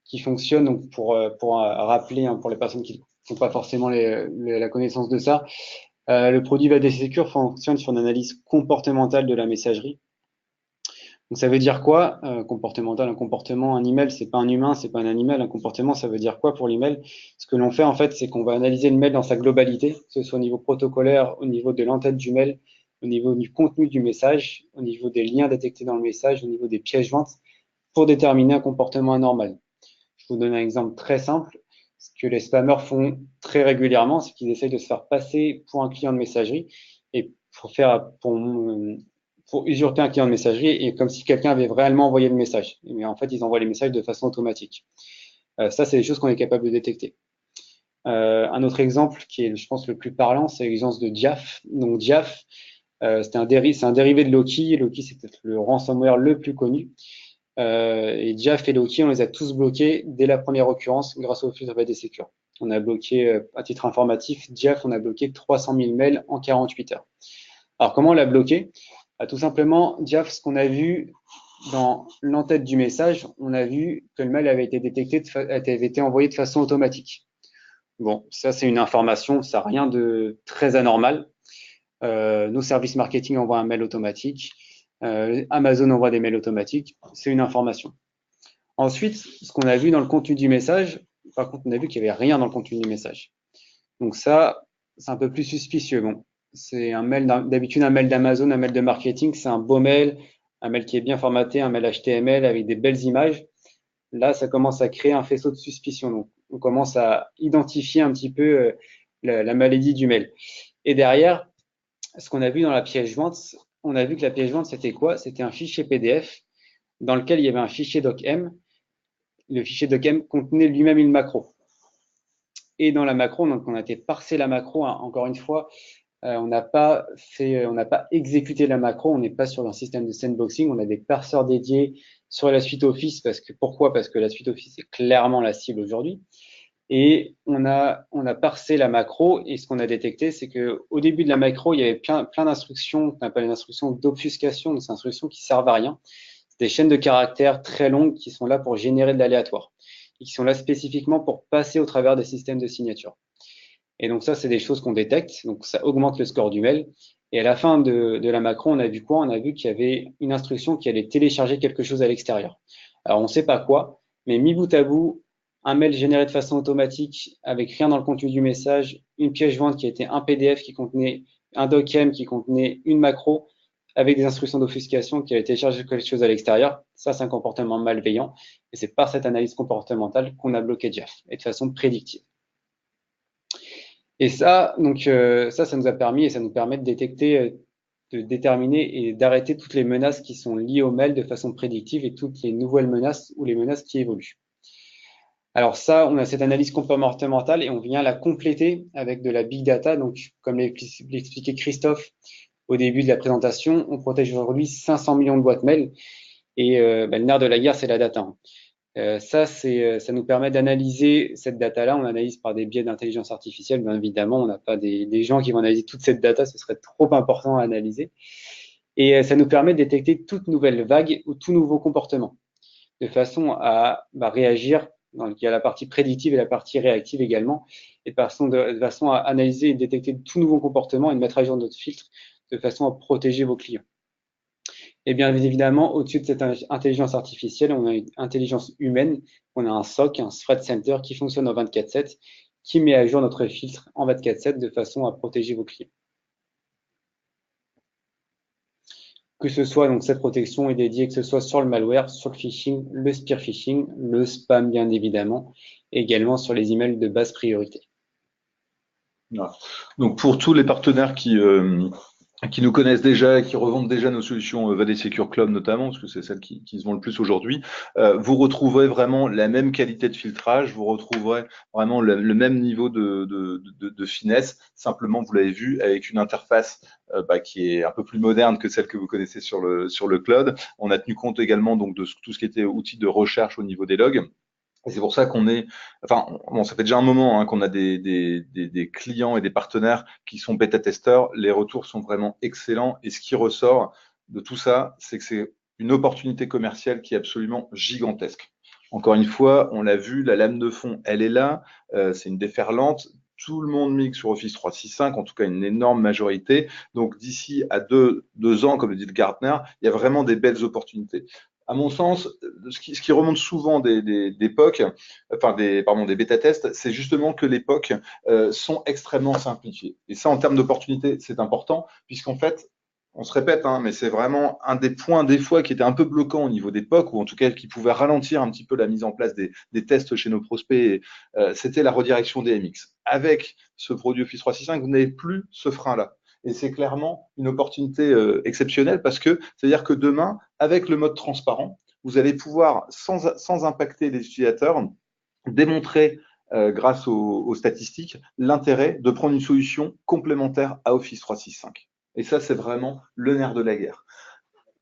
qui fonctionne, donc pour rappeler, pour les personnes qui n'ont pas forcément la connaissance de ça, le produit VADSecure fonctionne sur une analyse comportementale de la messagerie. Donc ça veut dire quoi, comportemental, un comportement, un email, c'est pas un humain, c'est pas un animal, un comportement, ça veut dire quoi pour l'email? Ce que l'on fait en fait, c'est qu'on va analyser le mail dans sa globalité, que ce soit au niveau protocolaire, au niveau de l'entête du mail, au niveau du contenu du message, au niveau des liens détectés dans le message, au niveau des pièces jointes, pour déterminer un comportement anormal. Je vous donne un exemple très simple. Ce que les spammers font très régulièrement, c'est qu'ils essayent de se faire passer pour un client de messagerie et pour usurper un client de messagerie et comme si quelqu'un avait réellement envoyé le message. Mais en fait, ils envoient les messages de façon automatique. Ça, c'est des choses qu'on est capable de détecter. Un autre exemple qui est, je pense, le plus parlant, c'est l'exemple de Diaf. Donc Diaf, c'est un dérivé de Loki. Loki, c'est peut-être le ransomware le plus connu. Et Diaf et Loki, on les a tous bloqués dès la première occurrence grâce au filtre VADSecure. On a bloqué, à titre informatif, Diaf, on a bloqué 300 000 mails en 48 heures. Alors, comment on l'a bloqué? Tout simplement, Diaf, ce qu'on a vu dans l'entête du message, on a vu que le mail avait été détecté, avait été envoyé de façon automatique. Bon, ça, c'est une information, ça n'a rien de très anormal. Nos services marketing envoient un mail automatique. Amazon envoie des mails automatiques. C'est une information. Ensuite, ce qu'on a vu dans le contenu du message, par contre, on a vu qu'il n'y avait rien dans le contenu du message. Donc ça, c'est un peu plus suspicieux. Bon, c'est un mail, d'habitude, un mail d'Amazon, un mail de marketing, c'est un beau mail, un mail qui est bien formaté, un mail HTML avec des belles images. Là, ça commence à créer un faisceau de suspicion. Donc, on commence à identifier un petit peu la maladie du mail. Et derrière, ce qu'on a vu dans la pièce jointe, on a vu que la pièce jointe, c'était quoi? C'était un fichier PDF dans lequel il y avait un fichier docm. Le fichier docm contenait lui-même une macro. Et dans la macro, donc on a été parser la macro, hein, encore une fois, on n'a pas exécuté la macro, on n'est pas sur un système de sandboxing, on a des parseurs dédiés sur la suite Office, pourquoi? Parce que la suite Office est clairement la cible aujourd'hui. Et on a parsé la macro et ce qu'on a détecté, c'est que au début de la macro, il y avait plein d'instructions qu'on appelle une instruction d'obfuscation, des instructions qui servent à rien. C'est des chaînes de caractères très longues qui sont là pour générer de l'aléatoire et qui sont là spécifiquement pour passer au travers des systèmes de signature. Et donc ça, c'est des choses qu'on détecte, donc ça augmente le score du mail. Et à la fin de la macro, on a vu quoi? On a vu qu'il y avait une instruction qui allait télécharger quelque chose à l'extérieur. Alors on ne sait pas quoi, mais mis bout à bout, un mail généré de façon automatique avec rien dans le contenu du message, une pièce jointe qui était un PDF qui contenait un docm qui contenait une macro avec des instructions d'obfuscation qui allaient télécharger quelque chose à l'extérieur. Ça, c'est un comportement malveillant. Et c'est par cette analyse comportementale qu'on a bloqué Diaf et de façon prédictive. Et ça, donc ça nous a permis et ça nous permet de détecter, de déterminer et d'arrêter toutes les menaces qui sont liées au mail de façon prédictive et toutes les nouvelles menaces ou les menaces qui évoluent. Alors ça, on a cette analyse comportementale et on vient la compléter avec de la big data. Donc, comme l'expliquait Christophe au début de la présentation, on protège aujourd'hui 500 millions de boîtes mail et le nerf de la guerre, c'est la data. Ça nous permet d'analyser cette data-là. On analyse par des biais d'intelligence artificielle. Bien évidemment, on n'a pas des gens qui vont analyser toute cette data. Ce serait trop important à analyser. Et ça nous permet de détecter toute nouvelle vague ou tout nouveau comportement, de façon à réagir. Il y a la partie prédictive et la partie réactive également, et de façon à analyser et détecter tout nouveau comportement et de mettre à jour notre filtre de façon à protéger vos clients. Et bien évidemment, au-dessus de cette intelligence artificielle, on a une intelligence humaine, on a un SOC, un Threat Center qui fonctionne en 24/7, qui met à jour notre filtre en 24/7 de façon à protéger vos clients. Que ce soit, donc cette protection est dédiée, que ce soit sur le malware, sur le phishing, le spear phishing, le spam bien évidemment, et également sur les emails de basse priorité. Voilà. Donc pour tous les partenaires qui nous connaissent déjà, qui revendent déjà nos solutions VAD Secure Cloud notamment, parce que c'est celles qui se vendent le plus aujourd'hui, vous retrouverez vraiment la même qualité de filtrage, vous retrouverez vraiment le même niveau de finesse. Simplement, vous l'avez vu, avec une interface qui est un peu plus moderne que celle que vous connaissez sur le cloud. On a tenu compte également donc de tout ce qui était outils de recherche au niveau des logs. Et c'est pour ça qu'on est, enfin, bon, ça fait déjà un moment qu'on a des clients et des partenaires qui sont bêta-testeurs. Les retours sont vraiment excellents. Et ce qui ressort de tout ça, c'est que c'est une opportunité commerciale qui est absolument gigantesque. Encore une fois, on l'a vu, la lame de fond, elle est là. C'est une déferlante. Tout le monde migre sur Office 365, en tout cas une énorme majorité. Donc d'ici à deux ans, comme le dit le Gartner, il y a vraiment des belles opportunités. À mon sens, ce qui remonte souvent des POC, des bêta-tests, c'est justement que les POC sont extrêmement simplifiés. Et ça, en termes d'opportunités, c'est important, puisqu'en fait, on se répète, mais c'est vraiment un des points, des fois, qui était un peu bloquant au niveau des POC, ou en tout cas qui pouvait ralentir un petit peu la mise en place des tests chez nos prospects, c'était la redirection des MX. Avec ce produit Office 365, vous n'avez plus ce frein-là. Et c'est clairement une opportunité exceptionnelle parce que c'est-à-dire que demain, avec le mode transparent, vous allez pouvoir, sans impacter les utilisateurs, démontrer, grâce aux statistiques, l'intérêt de prendre une solution complémentaire à Office 365. Et ça, c'est vraiment le nerf de la guerre.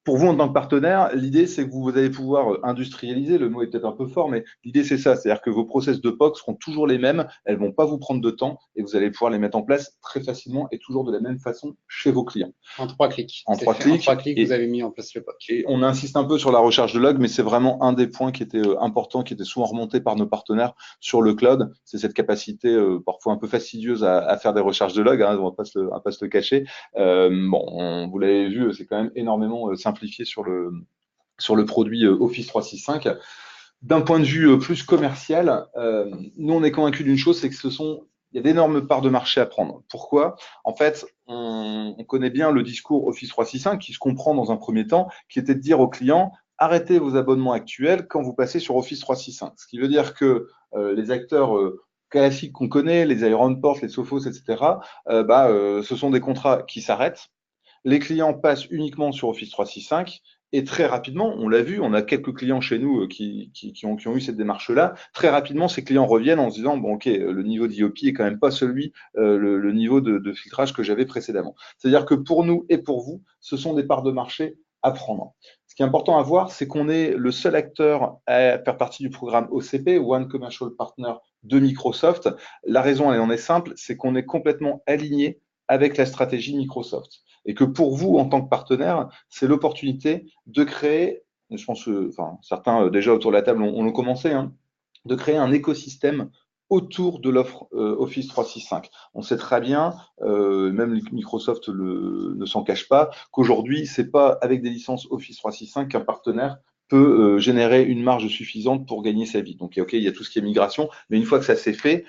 Pour vous, en tant que partenaire, l'idée, c'est que vous allez pouvoir industrialiser, le mot est peut-être un peu fort, mais l'idée, c'est ça, c'est-à-dire que vos process de POC seront toujours les mêmes, elles vont pas vous prendre de temps et vous allez pouvoir les mettre en place très facilement et toujours de la même façon chez vos clients. En 3 clics. En 3 clics. En 3 clics, vous avez mis en place le POC. Et on insiste un peu sur la recherche de logs, mais c'est vraiment un des points qui était important, qui était souvent remonté par nos partenaires sur le cloud. C'est cette capacité parfois un peu fastidieuse à faire des recherches de logs, on va pas se le cacher. Vous l'avez vu, c'est quand même énormément simplifié sur le produit Office 365. D'un point de vue plus commercial, nous on est convaincus d'une chose, c'est que il y a d'énormes parts de marché à prendre. Pourquoi? En fait, on connaît bien le discours Office 365 qui se comprend dans un premier temps, qui était de dire aux clients arrêtez vos abonnements actuels quand vous passez sur Office 365. Ce qui veut dire que les acteurs classiques qu'on connaît, les Ironport, les Sophos, etc., ce sont des contrats qui s'arrêtent. Les clients passent uniquement sur Office 365 et très rapidement, on l'a vu, on a quelques clients chez nous qui ont eu cette démarche-là. Très rapidement, ces clients reviennent en se disant bon, ok, le niveau d'IOP est quand même pas celui, le niveau de filtrage que j'avais précédemment. C'est-à-dire que pour nous et pour vous, ce sont des parts de marché à prendre. Ce qui est important à voir, c'est qu'on est le seul acteur à faire partie du programme OCP, One Commercial Partner de Microsoft. La raison, elle en est simple, c'est qu'on est complètement aligné avec la stratégie Microsoft. Et que pour vous, en tant que partenaire, c'est l'opportunité de créer, je pense que certains déjà autour de la table ont commencé, de créer un écosystème autour de l'offre Office 365. On sait très bien, même Microsoft ne s'en cache pas, qu'aujourd'hui, c'est pas avec des licences Office 365 qu'un partenaire peut générer une marge suffisante pour gagner sa vie. Donc, ok, il y a tout ce qui est migration, mais une fois que ça s'est fait,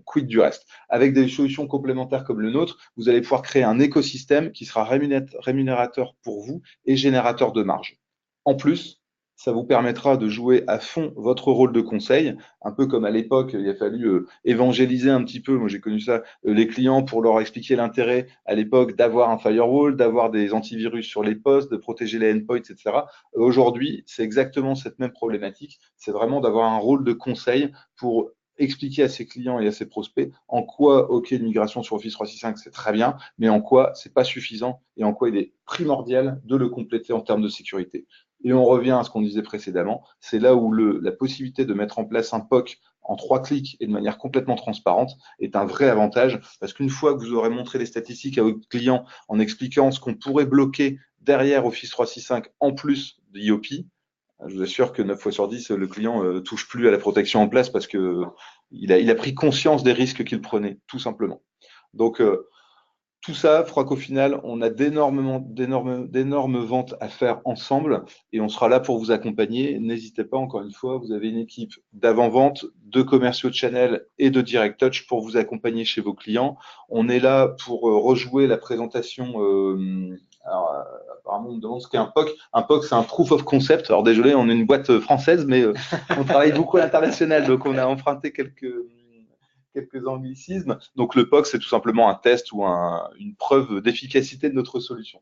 quid du reste. Avec des solutions complémentaires comme le nôtre, vous allez pouvoir créer un écosystème qui sera rémunérateur pour vous et générateur de marge. En plus, ça vous permettra de jouer à fond votre rôle de conseil, un peu comme à l'époque, il a fallu évangéliser un petit peu, moi j'ai connu ça, les clients pour leur expliquer l'intérêt à l'époque d'avoir un firewall, d'avoir des antivirus sur les postes, de protéger les endpoints, etc. Aujourd'hui, c'est exactement cette même problématique, c'est vraiment d'avoir un rôle de conseil pour expliquer à ses clients et à ses prospects en quoi, ok, une migration sur Office 365, c'est très bien, mais en quoi c'est pas suffisant et en quoi il est primordial de le compléter en termes de sécurité. Et on revient à ce qu'on disait précédemment, c'est là où la possibilité de mettre en place un POC en 3 clics et de manière complètement transparente est un vrai avantage parce qu'une fois que vous aurez montré les statistiques à votre client en expliquant ce qu'on pourrait bloquer derrière Office 365 en plus de IOP, je vous assure que 9 fois sur 10, le client touche plus à la protection en place parce que il a pris conscience des risques qu'il prenait, tout simplement. Donc, Tout ça fera qu'au final, on a d'énormes ventes à faire ensemble et on sera là pour vous accompagner. N'hésitez pas, encore une fois, vous avez une équipe d'avant-vente, de commerciaux de channel et de direct touch pour vous accompagner chez vos clients. On est là pour rejouer la présentation. Alors, apparemment, on me demande ce qu'est un POC. Un POC, c'est un Proof of Concept. Alors, désolé, on est une boîte française, mais on travaille beaucoup à l'international, donc on a emprunté quelques anglicismes. Donc le POC, c'est tout simplement un test ou une preuve d'efficacité de notre solution.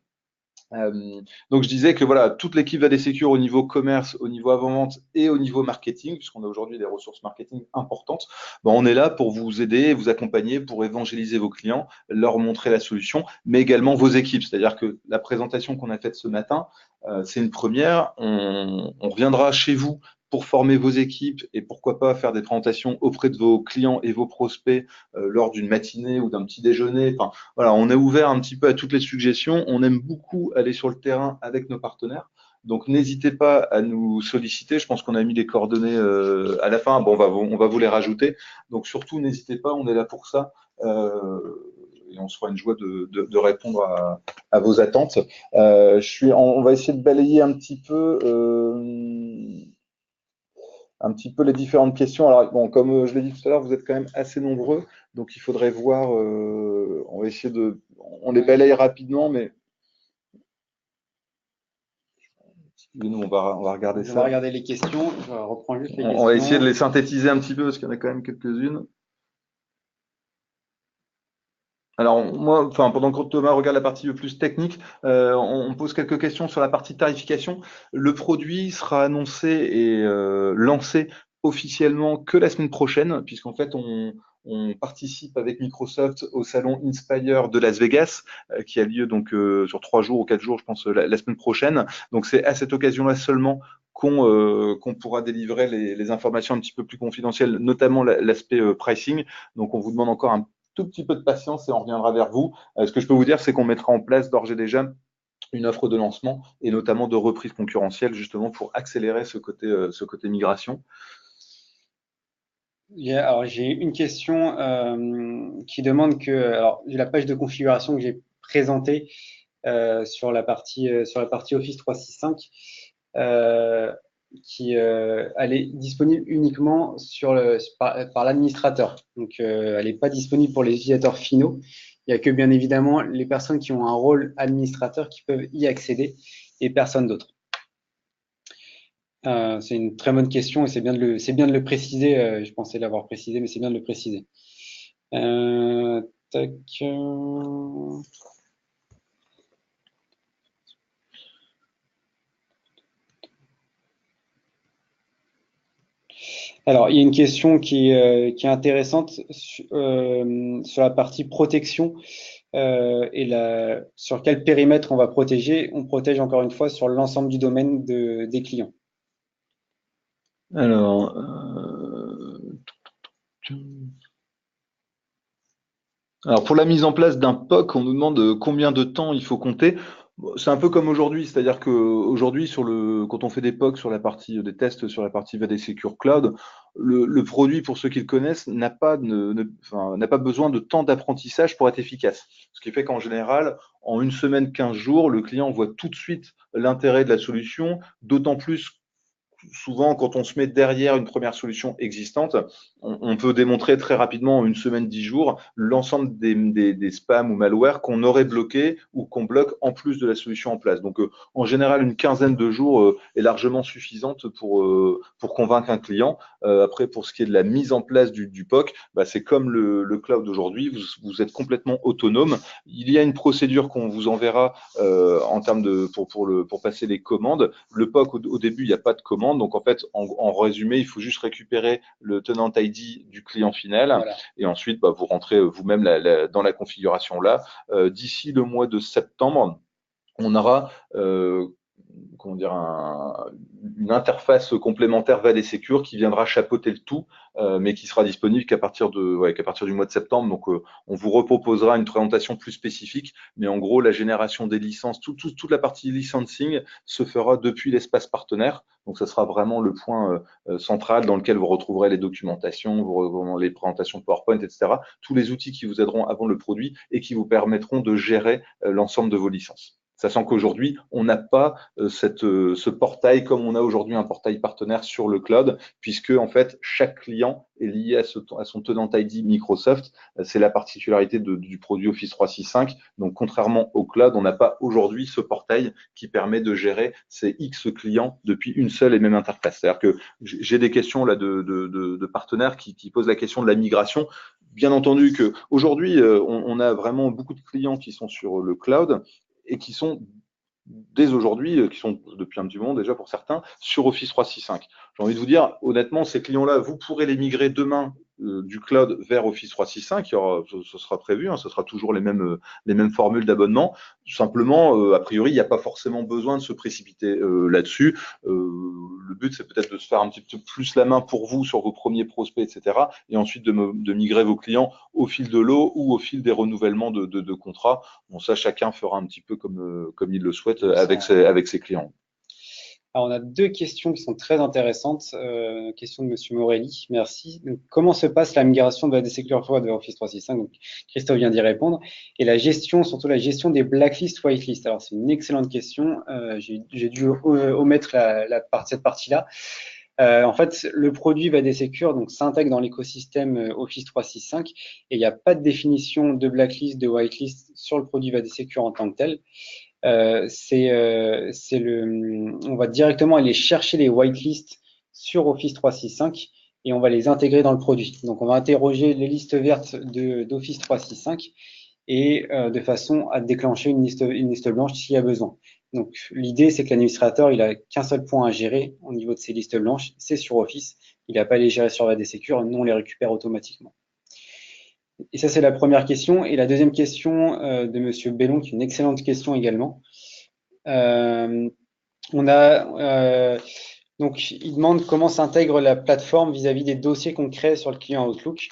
Donc je disais que voilà, toute l'équipe va Secure au niveau commerce, au niveau avant-vente et au niveau marketing, puisqu'on a aujourd'hui des ressources marketing importantes, on est là pour vous aider, vous accompagner, pour évangéliser vos clients, leur montrer la solution, mais également vos équipes. C'est-à-dire que la présentation qu'on a faite ce matin, c'est une première. On reviendra chez vous pour former vos équipes et pourquoi pas faire des présentations auprès de vos clients et vos prospects lors d'une matinée ou d'un petit déjeuner. Enfin, voilà, on est ouvert un petit peu à toutes les suggestions. On aime beaucoup aller sur le terrain avec nos partenaires. Donc, n'hésitez pas à nous solliciter. Je pense qu'on a mis les coordonnées à la fin. Bon, on va vous les rajouter. Donc, surtout, n'hésitez pas. On est là pour ça. Et on se fera une joie de répondre à vos attentes. On va essayer de balayer un petit peu les différentes questions. Alors, bon, comme je l'ai dit tout à l'heure, vous êtes quand même assez nombreux, donc il faudrait voir. On va essayer on les balaye rapidement, mais nous, on va regarder ça. On va regarder les questions. Je reprends juste les questions. On va essayer de les synthétiser un petit peu parce qu'il y en a quand même quelques-unes. Alors moi, enfin pendant que Thomas regarde la partie plus technique, on pose quelques questions sur la partie tarification. Le produit sera annoncé et lancé officiellement que la semaine prochaine, puisqu'en fait on participe avec Microsoft au salon Inspire de Las Vegas, qui a lieu donc sur 3 jours ou 4 jours, je pense, la semaine prochaine. Donc c'est à cette occasion-là seulement qu'on pourra délivrer les informations un petit peu plus confidentielles, notamment l'aspect pricing. Donc on vous demande encore un tout petit peu de patience et on reviendra vers vous. Ce que je peux vous dire, c'est qu'on mettra en place d'ores et déjà une offre de lancement et notamment de reprise concurrentielle justement pour accélérer ce côté migration. Alors, j'ai une question qui demande que, alors, la page de configuration que j'ai présentée sur la partie Office 365, elle est disponible uniquement par l'administrateur. Donc, elle n'est pas disponible pour les utilisateurs finaux. Il n'y a que bien évidemment les personnes qui ont un rôle administrateur qui peuvent y accéder et personne d'autre. C'est une très bonne question et c'est bien de le préciser. Je pensais l'avoir précisé, mais c'est bien de le préciser. Tac. Alors, il y a une question qui est intéressante sur la partie protection sur quel périmètre on va protéger. On protège encore une fois sur l'ensemble du domaine des clients. Alors, pour la mise en place d'un POC, on nous demande combien de temps il faut compter. C'est un peu comme aujourd'hui, c'est-à-dire qu'aujourd'hui, quand on fait des POC sur la partie des tests sur la partie VD Secure Cloud, le produit, pour ceux qui le connaissent, n'a pas besoin de temps d'apprentissage pour être efficace. Ce qui fait qu'en général, en une semaine, 15 jours, le client voit tout de suite l'intérêt de la solution, d'autant plus souvent, quand on se met derrière une première solution existante, on peut démontrer très rapidement, en une semaine, 10 jours, l'ensemble des spams ou malwares qu'on aurait bloqués ou qu'on bloque en plus de la solution en place. Donc, en général, une quinzaine de jours est largement suffisante pour convaincre un client. Après, pour ce qui est de la mise en place du POC, c'est comme le cloud d'aujourd'hui, vous êtes complètement autonome. Il y a une procédure qu'on vous enverra en termes pour passer les commandes. Le POC, au début, il n'y a pas de commande. Donc, en fait, en résumé, il faut juste récupérer le tenant ID du client final. Voilà. Et ensuite, vous rentrez vous-même dans la configuration là. D'ici le mois de septembre, on aura comment dire, une interface complémentaire VAD-Secure qui viendra chapeauter le tout, mais qui sera disponible qu'à partir du mois de septembre. Donc, on vous reproposera une présentation plus spécifique, mais en gros, la génération des licences, toute la partie licensing se fera depuis l'espace partenaire. Donc, ça sera vraiment le point central dans lequel vous retrouverez les documentations, les présentations PowerPoint, etc. Tous les outils qui vous aideront à vendre le produit et qui vous permettront de gérer l'ensemble de vos licences. Sachant qu'aujourd'hui, on n'a pas ce portail comme on a aujourd'hui un portail partenaire sur le cloud, puisque en fait, chaque client est lié à son tenant ID Microsoft. C'est la particularité du produit Office 365. Donc, contrairement au cloud, on n'a pas aujourd'hui ce portail qui permet de gérer ces X clients depuis une seule et même interface. C'est-à-dire que j'ai des questions là de partenaires qui posent la question de la migration. Bien entendu que aujourd'hui, on a vraiment beaucoup de clients qui sont sur le cloud et qui sont dès aujourd'hui, qui sont depuis un petit moment déjà pour certains, sur Office 365. J'ai envie de vous dire, honnêtement, ces clients-là, vous pourrez les migrer demain du cloud vers Office 365. Ce sera prévu, hein, ce sera toujours les mêmes formules d'abonnement. Simplement, a priori, il n'y a pas forcément besoin de se précipiter là-dessus. Le but, c'est peut-être de se faire un petit peu plus la main pour vous sur vos premiers prospects, etc. Et ensuite de migrer vos clients au fil de l'eau ou au fil des renouvellements de contrats. Bon, ça, chacun fera un petit peu comme il le souhaite avec ses clients. Alors, on a deux questions qui sont très intéressantes. Question de Monsieur Morelli, merci. Donc, comment se passe la migration de la Secure Forward vers Office 365? Donc, Christophe vient d'y répondre. Et la gestion, surtout la gestion des blacklists, whitelists. Alors, c'est une excellente question. J'ai dû omettre cette partie-là. En fait, le produit VAD-Secure donc s'intègre dans l'écosystème Office 365 et il n'y a pas de définition de blacklist, de whitelist sur le produit VAD-Secure en tant que tel. On va directement aller chercher les whitelists sur Office 365 et on va les intégrer dans le produit. Donc, on va interroger les listes vertes d'Office 365 et de façon à déclencher une liste blanche s'il y a besoin. Donc, l'idée, c'est que l'administrateur, il a qu'un seul point à gérer au niveau de ces listes blanches, c'est sur Office. Il n'a pas à les gérer sur VAD-Secure, nous, on les récupère automatiquement. Et ça, c'est la première question. Et la deuxième question de Monsieur Bellon, qui est une excellente question également. Donc, il demande comment s'intègre la plateforme vis-à-vis des dossiers qu'on crée sur le client Outlook.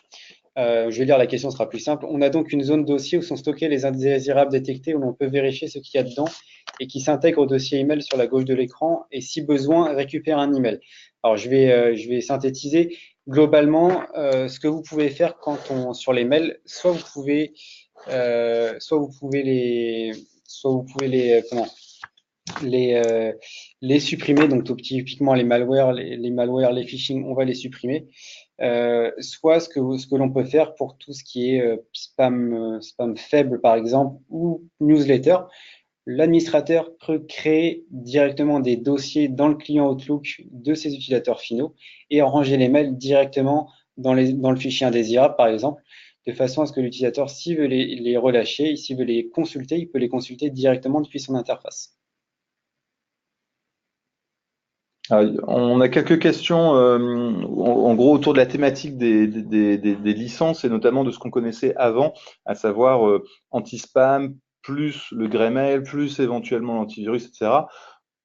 Je vais lire la question, ce sera plus simple. On a donc une zone dossier où sont stockés les indésirables détectés, où l'on peut vérifier ce qu'il y a dedans et qui s'intègre au dossier email sur la gauche de l'écran et si besoin, récupère un email. Alors, je vais synthétiser. Globalement, ce que vous pouvez faire sur les mails, soit vous pouvez les supprimer. Donc, typiquement, les malwares, les phishing, on va les supprimer. Soit ce que l'on peut faire pour tout ce qui est spam faible, par exemple, ou newsletter, l'administrateur peut créer directement des dossiers dans le client Outlook de ses utilisateurs finaux et ranger les mails directement dans le fichier indésirable, par exemple, de façon à ce que l'utilisateur, s'il veut les relâcher, s'il veut les consulter, il peut les consulter directement depuis son interface. On a quelques questions, en gros, autour de la thématique des licences et notamment de ce qu'on connaissait avant, à savoir anti-spam, plus le Gmail, plus éventuellement l'antivirus, etc.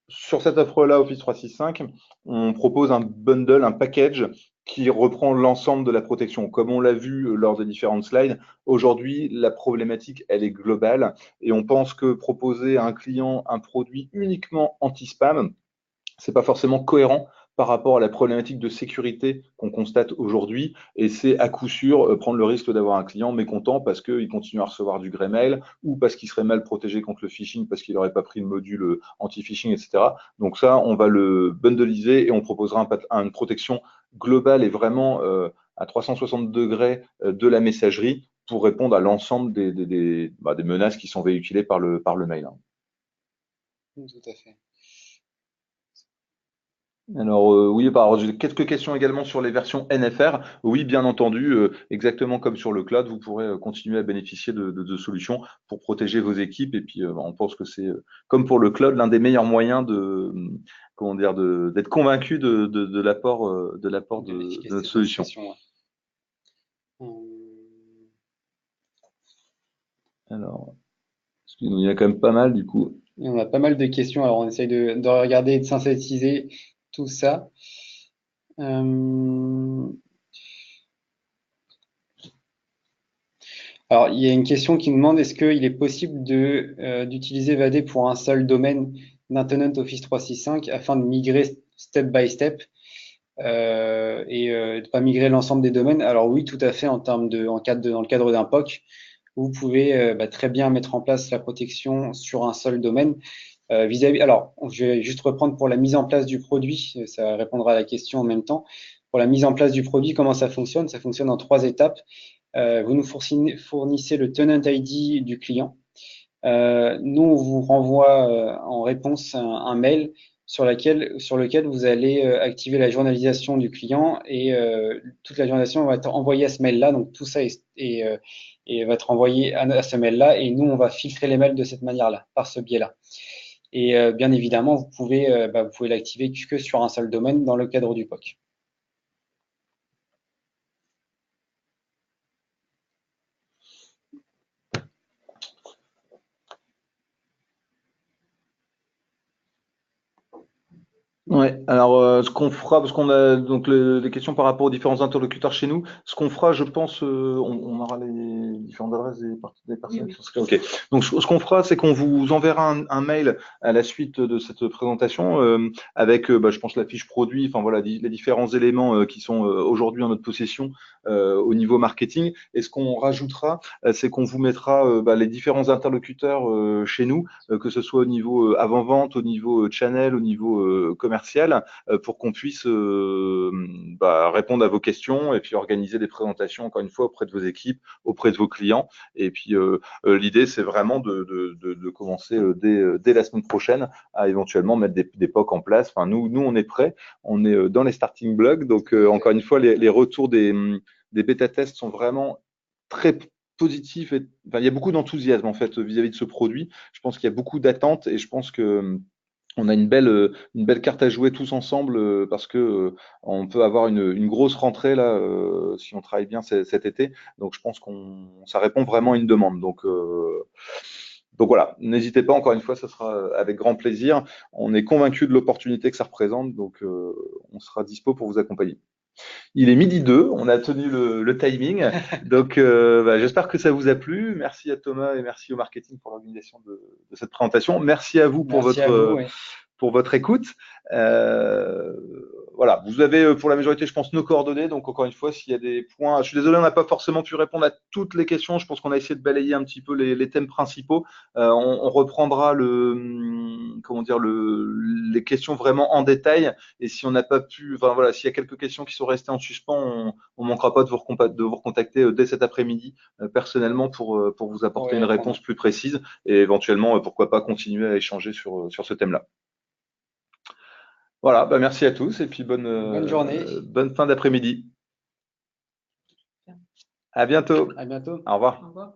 Sur cette offre-là, Office 365, on propose un bundle, un package qui reprend l'ensemble de la protection. Comme on l'a vu lors des différentes slides, aujourd'hui, la problématique, elle est globale et on pense que proposer à un client un produit uniquement anti-spam, c'est pas forcément cohérent par rapport à la problématique de sécurité qu'on constate aujourd'hui. Et c'est à coup sûr prendre le risque d'avoir un client mécontent parce qu'il continue à recevoir du grey mail ou parce qu'il serait mal protégé contre le phishing parce qu'il n'aurait pas pris le module anti-phishing, etc. Donc ça, on va le bundleiser et on proposera une protection globale et vraiment à 360 degrés de la messagerie pour répondre à l'ensemble des menaces qui sont véhiculées par le mail. Tout à fait. Alors oui, j'ai quelques questions également sur les versions NFR. Oui, bien entendu, exactement comme sur le cloud, vous pourrez continuer à bénéficier de solutions pour protéger vos équipes. Et puis, on pense que c'est, comme pour le cloud, l'un des meilleurs moyens d'être convaincu de l'apport de notre solution. Ouais. Alors, il y en a quand même pas mal du coup. Et on a pas mal de questions, alors on essaye de regarder et de synthétiser tout ça. Euh, Alors, il y a une question qui nous demande est-ce qu'il est possible d'utiliser VAD pour un seul domaine d'un tenant Office 365 afin de migrer step by step et de pas migrer l'ensemble des domaines? Alors oui, tout à fait, dans le cadre d'un POC, vous pouvez très bien mettre en place la protection sur un seul domaine. Alors, je vais juste reprendre pour la mise en place du produit, ça répondra à la question en même temps. Pour la mise en place du produit, comment ça fonctionne? Ça fonctionne en 3 étapes. Vous nous fournissez le tenant ID du client. Nous, on vous renvoie en réponse un mail sur lequel vous allez activer la journalisation du client et toute la journalisation va être envoyée à ce mail-là. Donc tout ça et va être envoyé à ce mail-là et nous, on va filtrer les mails de cette manière-là, par ce biais-là. Et bien évidemment, vous pouvez l'activer que sur un seul domaine dans le cadre du POC. Ouais, alors ce qu'on fera, parce qu'on a donc les questions par rapport aux différents interlocuteurs chez nous, ce qu'on fera, je pense, on aura les différentes adresses des personnes Oui, qui sont inscrites. Ok. Donc ce qu'on fera, c'est qu'on vous enverra un mail à la suite de cette présentation avec, je pense, la fiche produit, enfin voilà, les différents éléments qui sont aujourd'hui en notre possession au niveau marketing. Et ce qu'on rajoutera, c'est qu'on vous mettra les différents interlocuteurs chez nous, que ce soit au niveau avant-vente, au niveau channel, au niveau commercial, pour qu'on puisse répondre à vos questions et puis organiser des présentations, encore une fois, auprès de vos équipes, auprès de vos clients. Et puis, l'idée, c'est vraiment de commencer dès la semaine prochaine à éventuellement mettre des POC en place. Enfin, nous, on est prêts, on est dans les starting blocks. Donc, encore une fois, les retours des bêta-tests sont vraiment très positifs. Enfin, il y a beaucoup d'enthousiasme en fait vis-à-vis de ce produit. Je pense qu'il y a beaucoup d'attentes et je pense que on a une belle carte à jouer tous ensemble parce que on peut avoir une grosse rentrée là si on travaille bien cet été. Donc je pense ça répond vraiment à une demande. Donc voilà, n'hésitez pas, encore une fois, ça sera avec grand plaisir. On est convaincu de l'opportunité que ça représente, donc on sera dispo pour vous accompagner. Il est 12h02, on a tenu le timing, donc j'espère que ça vous a plu. Merci à Thomas et merci au marketing pour l'organisation de cette présentation. Merci à vous pour Merci à vous. Ouais. pour votre écoute. Euh, voilà, vous avez pour la majorité, je pense, nos coordonnées. Donc, encore une fois, s'il y a des points, je suis désolé, on n'a pas forcément pu répondre à toutes les questions. Je pense qu'on a essayé de balayer un petit peu les thèmes principaux. On reprendra les questions vraiment en détail. Et si on n'a pas pu, enfin voilà, s'il y a quelques questions qui sont restées en suspens, on manquera pas de vous recontacter dès cet après-midi personnellement pour vous apporter une réponse plus précise et éventuellement, pourquoi pas continuer à échanger sur ce thème-là. Voilà, merci à tous et puis Bonne journée. Bonne fin d'après-midi. À bientôt. À bientôt. Au revoir. au revoir.